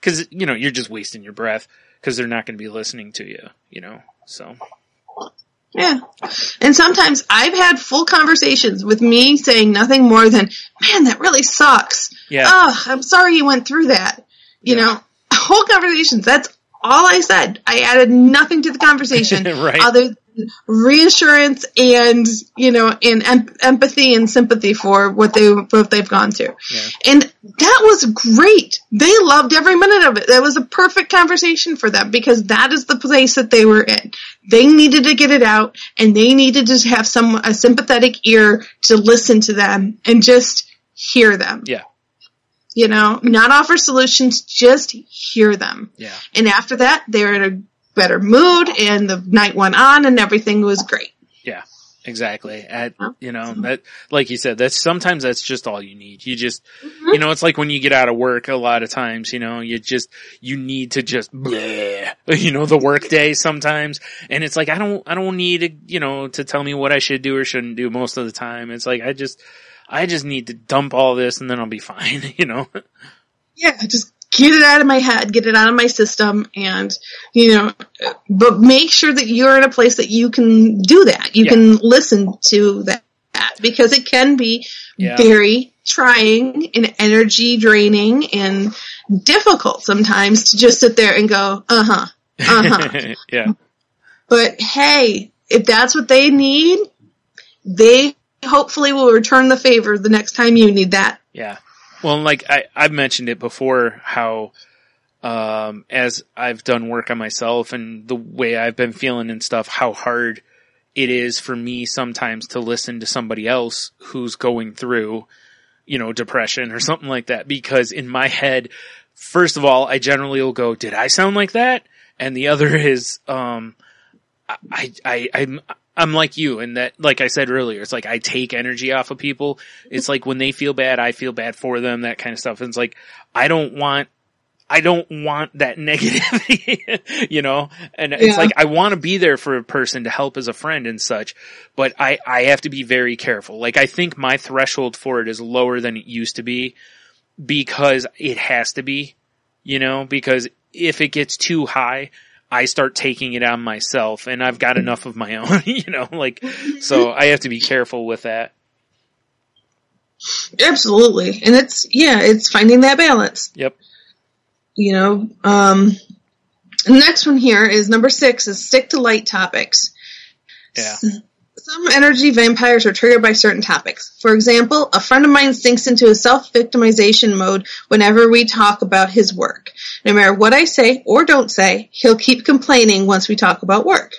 [SPEAKER 4] cause, you're just wasting your breath because they're not going to be listening to you, so.
[SPEAKER 3] Yeah. And sometimes I've had full conversations with me saying nothing more than, man, that really sucks.
[SPEAKER 4] Yeah.
[SPEAKER 3] Oh, I'm sorry you went through that. Whole conversations. That's all I said. I added nothing to the conversation
[SPEAKER 4] right.
[SPEAKER 3] other reassurance and, and empathy and sympathy for what they've gone through. Yeah. And that was great. They loved every minute of it. That was a perfect conversation for them because that is the place that they were in. They needed to get it out and they needed to have a sympathetic ear to listen to them and just hear them.
[SPEAKER 4] Yeah.
[SPEAKER 3] Not offer solutions, just hear them.
[SPEAKER 4] Yeah.
[SPEAKER 3] And after that, they were in a better mood and the night went on and everything was great.
[SPEAKER 4] Yeah, exactly. That, like you said, sometimes that's just all you need. You just, it's like when you get out of work a lot of times, you need to just, bleh, the work day sometimes. And it's like, I don't need to tell me what I should do or shouldn't do most of the time. It's like, I just need to dump all this and then I'll be fine,
[SPEAKER 3] Yeah, just get it out of my head, get it out of my system, and, but make sure that you're in a place that you can do that. You can listen to that because it can be very trying and energy draining and difficult sometimes to just sit there and go,
[SPEAKER 4] Yeah.
[SPEAKER 3] But hey, if that's what they need, they hopefully will return the favor the next time you need that.
[SPEAKER 4] Yeah. Well, like I've mentioned it before, how as I've done work on myself and the way I've been feeling and stuff, how hard it is for me sometimes to listen to somebody else who's going through, depression or something like that. Because in my head, first of all, I generally will go, did I sound like that? And the other is, I'm like you in that, like I said earlier, it's like I take energy off of people. It's like when they feel bad, I feel bad for them, that kind of stuff. And it's like, I don't want that negativity, and it's like, I want to be there for a person to help as a friend and such, but I have to be very careful. Like, I think my threshold for it is lower than it used to be because it has to be, because if it gets too high, I start taking it on myself and I've got enough of my own, so I have to be careful with that.
[SPEAKER 3] Absolutely. And it's finding that balance.
[SPEAKER 4] Yep.
[SPEAKER 3] The next one here is number 6 is stick to light topics.
[SPEAKER 4] Yeah.
[SPEAKER 3] Some energy vampires are triggered by certain topics. For example, a friend of mine sinks into a self-victimization mode whenever we talk about his work. No matter what I say or don't say, he'll keep complaining once we talk about work.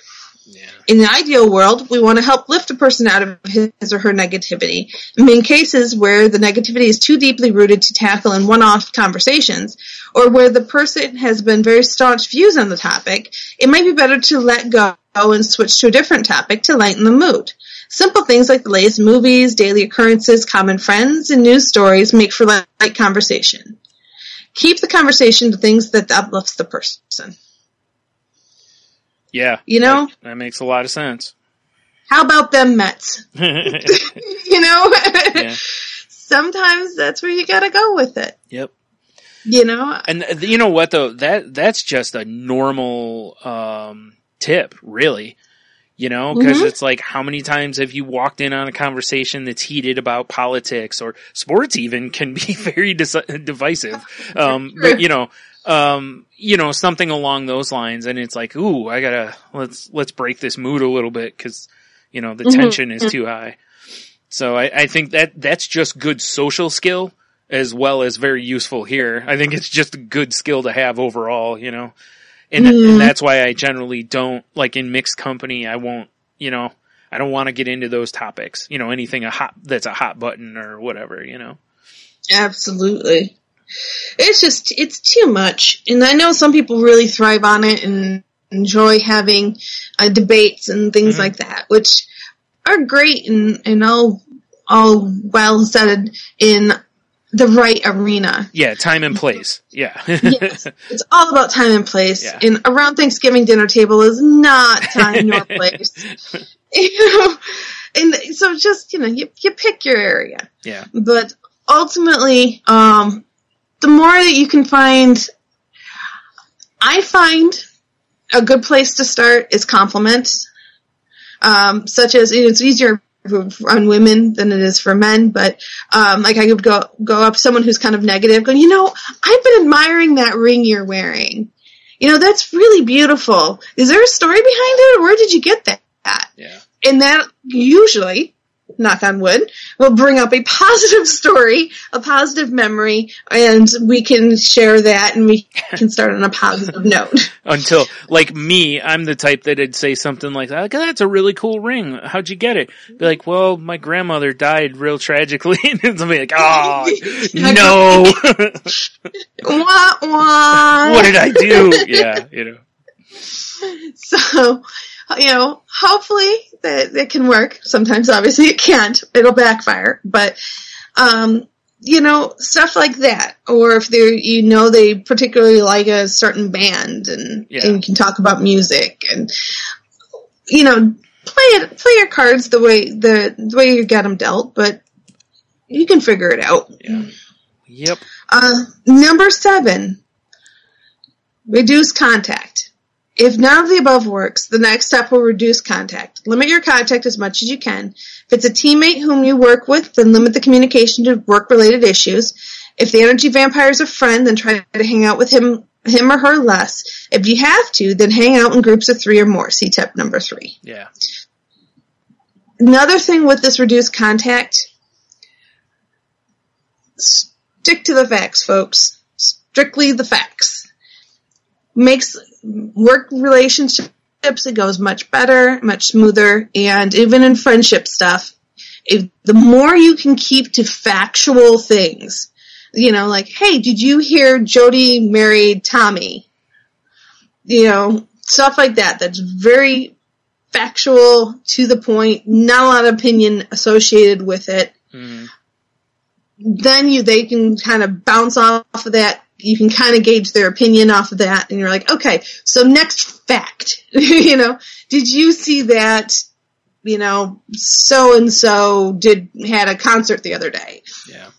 [SPEAKER 4] Yeah.
[SPEAKER 3] In the ideal world, we want to help lift a person out of his or her negativity. In cases where the negativity is too deeply rooted to tackle in one-off conversations, or where the person has been very staunch views on the topic, it might be better to let go and switch to a different topic to lighten the mood. Simple things like the latest movies, daily occurrences, common friends, and news stories make for light conversation. Keep the conversation to things that uplifts the person.
[SPEAKER 4] Yeah. That makes a lot of sense.
[SPEAKER 3] How about them Mets?
[SPEAKER 4] Yeah.
[SPEAKER 3] Sometimes that's where you gotta go with it.
[SPEAKER 4] Yep.
[SPEAKER 3] And
[SPEAKER 4] you know what though? That's just a normal, tip, really. Because it's like, how many times have you walked in on a conversation that's heated about politics or sports even can be very divisive. But something along those lines. And it's like, ooh, let's break this mood a little bit because, the tension is too high. So I think that's just good social skill as well as very useful here. I think it's just a good skill to have overall, And that's why I generally don't, like in mixed company, I won't, I don't want to get into those topics, anything that's a hot button or whatever,
[SPEAKER 3] Absolutely. It's too much. And I know some people really thrive on it and enjoy having debates and things like that, which are great and all well said in the right arena.
[SPEAKER 4] Yeah, time and place. Yeah.
[SPEAKER 3] Yes. It's all about time and place.
[SPEAKER 4] Yeah.
[SPEAKER 3] And around Thanksgiving dinner table is not time nor place. And so just, you pick your area.
[SPEAKER 4] Yeah.
[SPEAKER 3] But ultimately, the more that you can I find a good place to start is compliments. Such as, it's easier on women than it is for men, but I could go up to someone who's kind of negative going, I've been admiring that ring you're wearing. That's really beautiful. Is there a story behind it, or where did you get that? that.
[SPEAKER 4] Yeah.
[SPEAKER 3] And that usually, knock on wood, will bring up a positive story, a positive memory, and we can share that and we can start on a positive note.
[SPEAKER 4] Until, like me, I'm the type that'd say something like that. That's a really cool ring. How'd you get it? Be like, well, my grandmother died real tragically. And somebody like, oh, no.
[SPEAKER 3] Wah, wah.
[SPEAKER 4] What did I do? Yeah, you know.
[SPEAKER 3] So, hopefully that can work. Sometimes, obviously, it can't. It'll backfire. But, stuff like that. Or if they particularly like a certain band and you can talk about music and, play your cards the way you got them dealt, but you can figure it out.
[SPEAKER 4] Yeah. Yep.
[SPEAKER 3] Number 7, reduce contact. If none of the above works, the next step will reduce contact. Limit your contact as much as you can. If it's a teammate whom you work with, then limit the communication to work-related issues. If the energy vampire is a friend, then try to hang out with him or her less. If you have to, then hang out in groups of 3 or more. See tip number 3.
[SPEAKER 4] Yeah.
[SPEAKER 3] Another thing with this reduced contact, stick to the facts, folks. Strictly the facts. Makes work relationships, it goes much better, much smoother, and even in friendship stuff, the more you can keep to factual things, like, hey, did you hear Jody married Tommy? Stuff like that. That's very factual, to the point, not a lot of opinion associated with it. Mm-hmm. Then they can kind of bounce off of that. You can kind of gauge their opinion off of that, and you're like, okay, so next fact, did you see that, so-and-so had a concert the other day?
[SPEAKER 4] Yeah.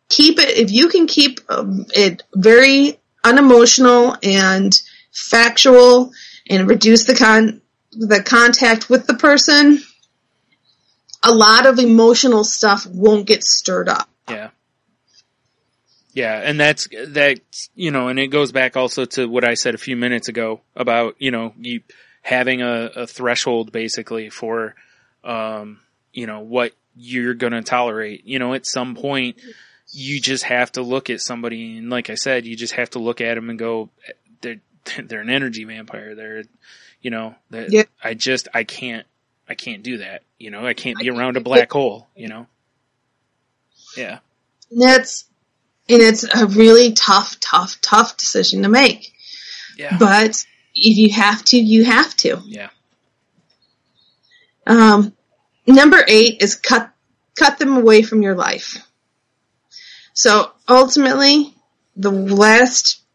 [SPEAKER 3] Keep it, if you can keep it very unemotional and factual and reduce the contact with the person, a lot of emotional stuff won't get stirred up.
[SPEAKER 4] Yeah. Yeah, and that's, and it goes back also to what I said a few minutes ago about, you having a threshold basically for, what you're going to tolerate. At some point, you just have to look at somebody, and like I said, you just have to look at them and go, they're an energy vampire. I can't do that. I can't be around a black hole, Yeah.
[SPEAKER 3] And it's a really tough decision to make.
[SPEAKER 4] Yeah.
[SPEAKER 3] But if you have to, you have to.
[SPEAKER 4] Yeah.
[SPEAKER 3] Number 8 is cut them away from your life. So ultimately, the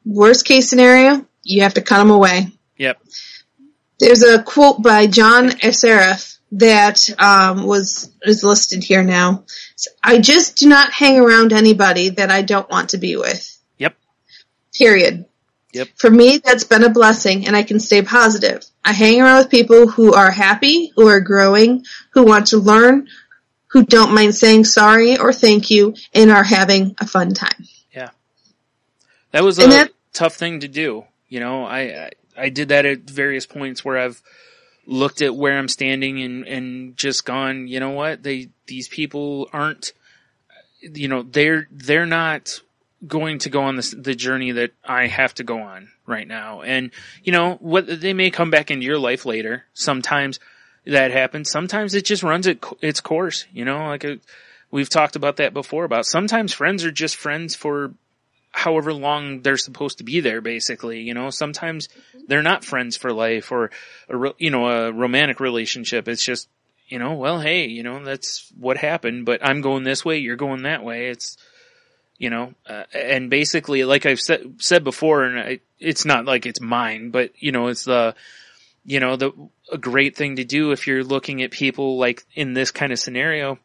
[SPEAKER 3] worst case scenario, you have to cut them away.
[SPEAKER 4] Yep.
[SPEAKER 3] There's a quote by John Asaraf that is listed here now. I just do not hang around anybody that I don't want to be with.
[SPEAKER 4] Yep.
[SPEAKER 3] Period.
[SPEAKER 4] Yep.
[SPEAKER 3] For me, that's been a blessing, and I can stay positive. I hang around with people who are happy, who are growing, who want to learn, who don't mind saying sorry or thank you, and are having a fun time.
[SPEAKER 4] Yeah. That was a tough thing to do. I did that at various points where I've looked at where I'm standing and just gone, you know what? These people aren't, they're not going to go on the journey that I have to go on right now. And, what they may come back into your life later. Sometimes that happens. Sometimes it just runs its course, we've talked about that before, about sometimes friends are just friends for however long they're supposed to be there, basically. Sometimes they're not friends for life or, a romantic relationship. It's just, well, hey, that's what happened, but I'm going this way, you're going that way. It's, and basically, like I've said before, and it's not like it's mine, but, it's a great thing to do if you're looking at people like in this kind of scenario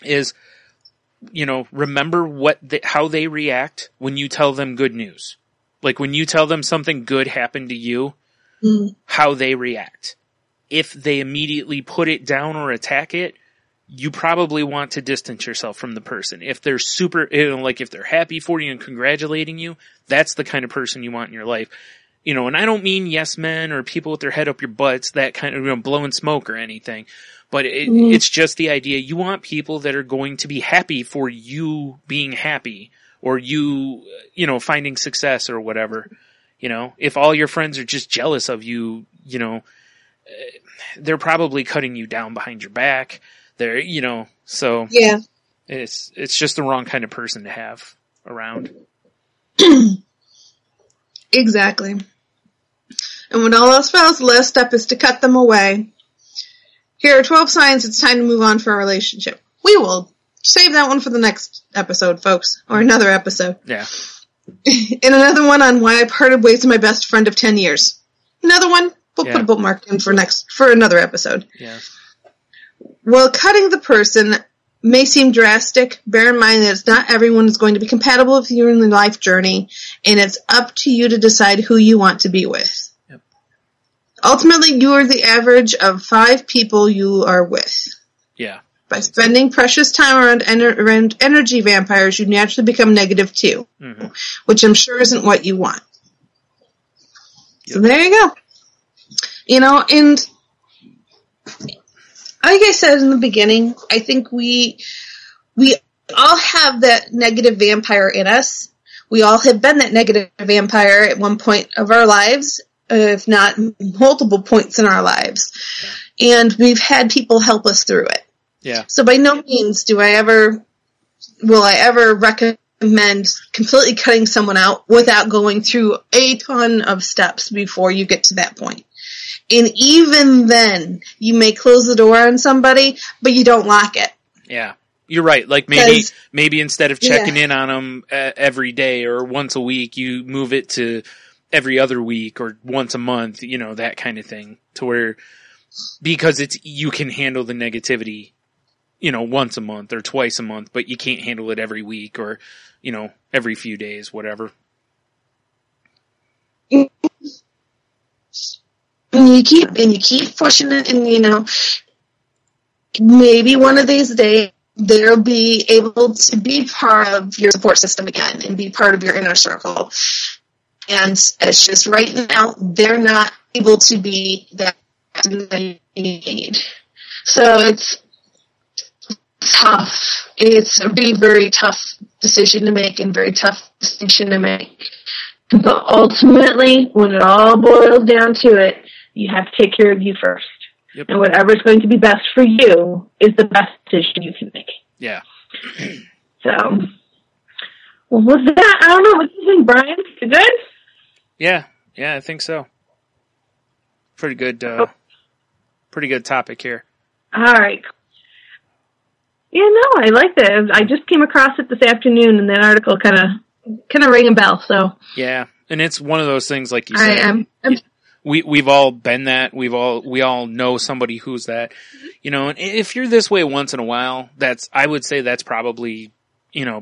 [SPEAKER 4] is, remember how they react when you tell them good news. Like when you tell them something good happened to you, how they react. If they immediately put it down or attack it, you probably want to distance yourself from the person. If they're if they're happy for you and congratulating you, that's the kind of person you want in your life. and I don't mean yes men or people with their head up your butts, that kind of, blowing smoke or anything. But it's just the idea. You want people that are going to be happy for you being happy, or you finding success or whatever. If all your friends are just jealous of you, they're probably cutting you down behind your back. They're, so
[SPEAKER 3] yeah,
[SPEAKER 4] it's just the wrong kind of person to have around.
[SPEAKER 3] Exactly. And when all else fails, the last step is to cut them away. Here are 12 signs it's time to move on for a relationship. We will save that one for the next episode, folks, or another episode.
[SPEAKER 4] Yeah.
[SPEAKER 3] And another one on why I parted ways with my best friend of 10 years. Another one, we'll put a bookmark in for another episode.
[SPEAKER 4] Yeah.
[SPEAKER 3] While cutting the person may seem drastic, bear in mind that not everyone is going to be compatible with you in the life journey, and it's up to you to decide who you want to be with.
[SPEAKER 4] Yep.
[SPEAKER 3] Ultimately, you are the average of 5 people you are with.
[SPEAKER 4] Yeah.
[SPEAKER 3] By spending precious time around energy vampires, you naturally become negative too, which I'm sure isn't what you want. Yep. So there you go. And like I said in the beginning, I think we all have that negative vampire in us. We all have been that negative vampire at one point of our lives, if not multiple points in our lives. Yeah. And we've had people help us through it.
[SPEAKER 4] Yeah.
[SPEAKER 3] So by no means will I ever recommend completely cutting someone out without going through a ton of steps before you get to that point. And even then, you may close the door on somebody, but you don't lock it.
[SPEAKER 4] Yeah. You're right. Like maybe instead of checking in on them every day or once a week, you move it to every other week or once a month, that kind of thing, to where, because you can handle the negativity, once a month or twice a month, but you can't handle it every week or, every few days, whatever.
[SPEAKER 3] And you keep pushing it, and maybe one of these days they'll be able to be part of your support system again and be part of your inner circle. And it's just right now they're not able to be that you need. So it's tough. It's a very, very tough decision to make and very tough decision to make. But ultimately, when it all boils down to it, you have to take care of you first.
[SPEAKER 4] Yep.
[SPEAKER 3] And whatever's going to be best for you is the best decision you can make.
[SPEAKER 4] Yeah.
[SPEAKER 3] So, well, with that, I don't know. What do you think, Brian? You good?
[SPEAKER 4] Yeah, I think so. Pretty good topic here.
[SPEAKER 3] All right. Yeah, no, I like that. I just came across it this afternoon, and that article kind of rang a bell. So
[SPEAKER 4] yeah, and it's one of those things, like you said. We've all been that. We all know somebody who's that. And if you're this way once in a while, I would say that's probably,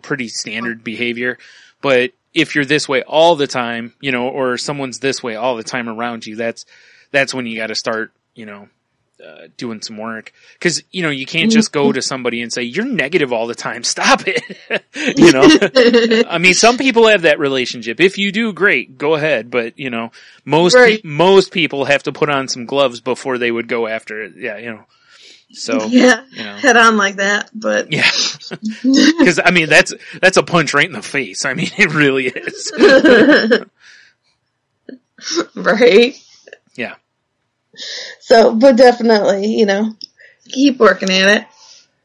[SPEAKER 4] pretty standard behavior. But if you're this way all the time, or someone's this way all the time around you, that's when you got to start, doing some work. Cause, you can't just go to somebody and say, you're negative all the time. Stop it. I mean, some people have that relationship. If you do, great, go ahead. But, most people have to put on some gloves before they would go after it. Yeah. So,
[SPEAKER 3] head on like that, but
[SPEAKER 4] yeah. Cause I mean, that's a punch right in the face. I mean, it really is.
[SPEAKER 3] Right.
[SPEAKER 4] Yeah.
[SPEAKER 3] So, but definitely, keep working at it.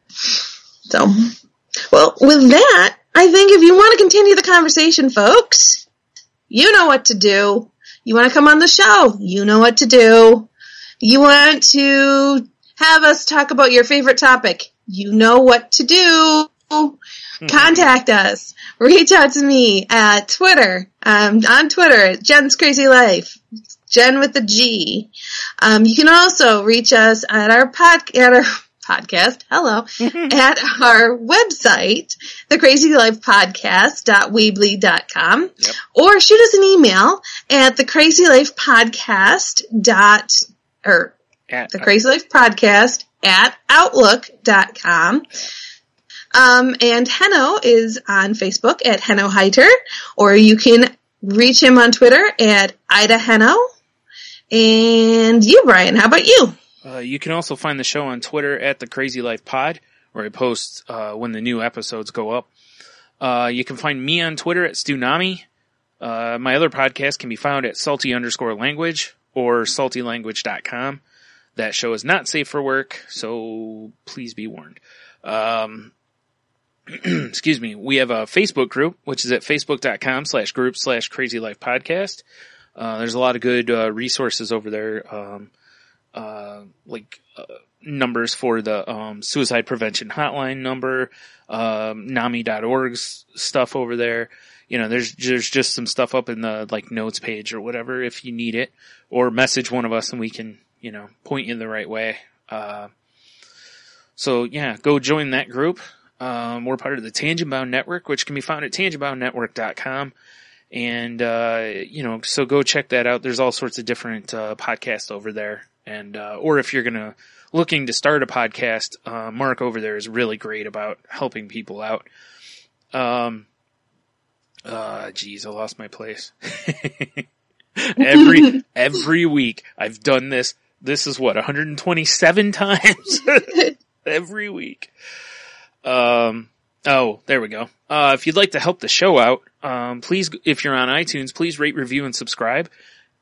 [SPEAKER 3] So, well, with that, I think if you want to continue the conversation, folks, you know what to do. You want to come on the show, you know what to do. You want to have us talk about your favorite topic, you know what to do. Contact us. Reach out to me at Twitter. On Twitter at Jen's Crazy Life. Jen with a G. You can also reach us at our podcast. Hello. At our website, thecrazylifepodcast.weebly.com.
[SPEAKER 4] Yep.
[SPEAKER 3] Or shoot us an email at thecrazylifepodcast@outlook.com. And Henno is on Facebook at Henno Heiter, or you can reach him on Twitter at IdaHeno. And you, Brian, how about you?
[SPEAKER 4] You can also find the show on Twitter at The Crazy Life Pod, where I post when the new episodes go up. You can find me on Twitter at Stunami. My other podcast can be found at salty_language or saltylanguage.com. That show is not safe for work, so please be warned. Excuse me. We have a Facebook group, which is at facebook.com/group/crazylifepodcast. There's a lot of good resources over there, numbers for the suicide prevention hotline number, NAMI.org's stuff over there. You know, there's just some stuff up in the notes page or whatever if you need it, or message one of us and we can, point you in the right way. So yeah, go join that group. We're part of the Tangent Bound Network, which can be found at tangentboundnetwork.com. And, so go check that out. There's all sorts of different, podcasts over there. And, or if you're looking to start a podcast, Mark over there is really great about helping people out. I lost my place. Every week I've done this. This is 127 times every week. Oh, there we go. If you'd like to help the show out, please, if you're on iTunes, please rate, review, and subscribe,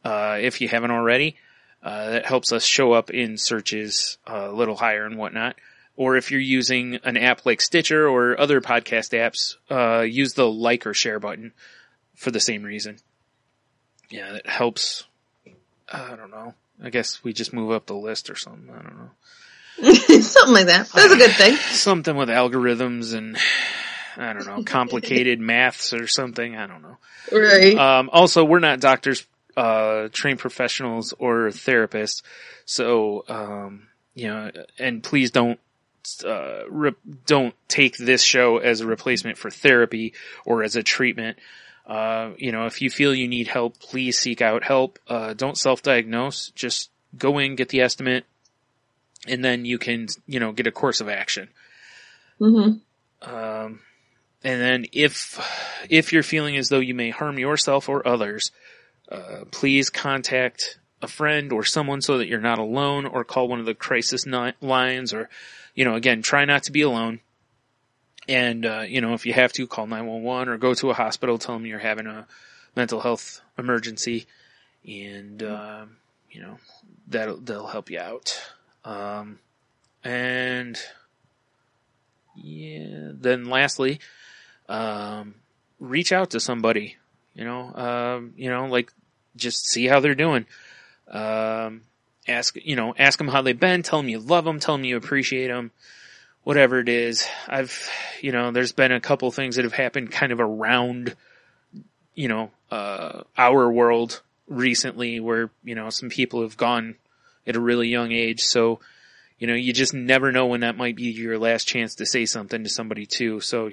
[SPEAKER 4] if you haven't already. That helps us show up in searches a little higher and whatnot. Or if you're using an app like Stitcher or other podcast apps, use the like or share button for the same reason. Yeah, that helps. I don't know. I guess we just move up the list or something. I don't know.
[SPEAKER 3] Something like that. That's a good thing.
[SPEAKER 4] Something with algorithms and, I don't know, complicated maths or something. I don't know.
[SPEAKER 3] Right.
[SPEAKER 4] Also, we're not doctors, trained professionals or therapists. So, and please don't take this show as a replacement for therapy or as a treatment. If you feel you need help, please seek out help. Don't self-diagnose. Just go in, get the estimate, and then you can, get a course of action.
[SPEAKER 3] Mm-hmm.
[SPEAKER 4] And then if you're feeling as though you may harm yourself or others, please contact a friend or someone so that you're not alone, or call one of the crisis lines, or, again, try not to be alone. And, if you have to, call 911 or go to a hospital, tell them you're having a mental health emergency, and, they'll help you out. Then lastly, reach out to somebody, just see how they're doing. Ask them how they've been, tell them you love them, tell them you appreciate them, whatever it is. There's been a couple things that have happened kind of around, our world recently where, some people have gone at a really young age. So, you just never know when that might be your last chance to say something to somebody too. So,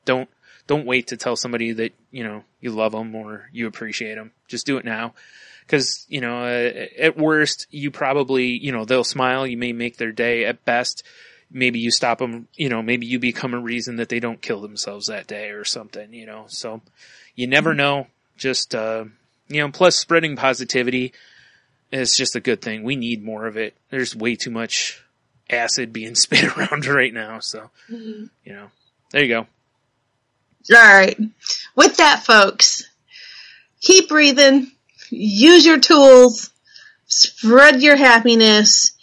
[SPEAKER 4] don't wait to tell somebody that, you love them or you appreciate them. Just do it now. Cause, at worst, you probably, they'll smile. You may make their day. At best, maybe you stop them, maybe you become a reason that they don't kill themselves that day or something, so you never know. Just, plus spreading positivity is just a good thing. We need more of it. There's way too much acid being spit around right now. So, there you go.
[SPEAKER 3] All right. With that, folks, keep breathing, use your tools, spread your happiness,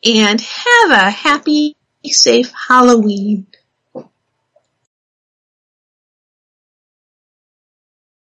[SPEAKER 3] and have a happy, safe Halloween.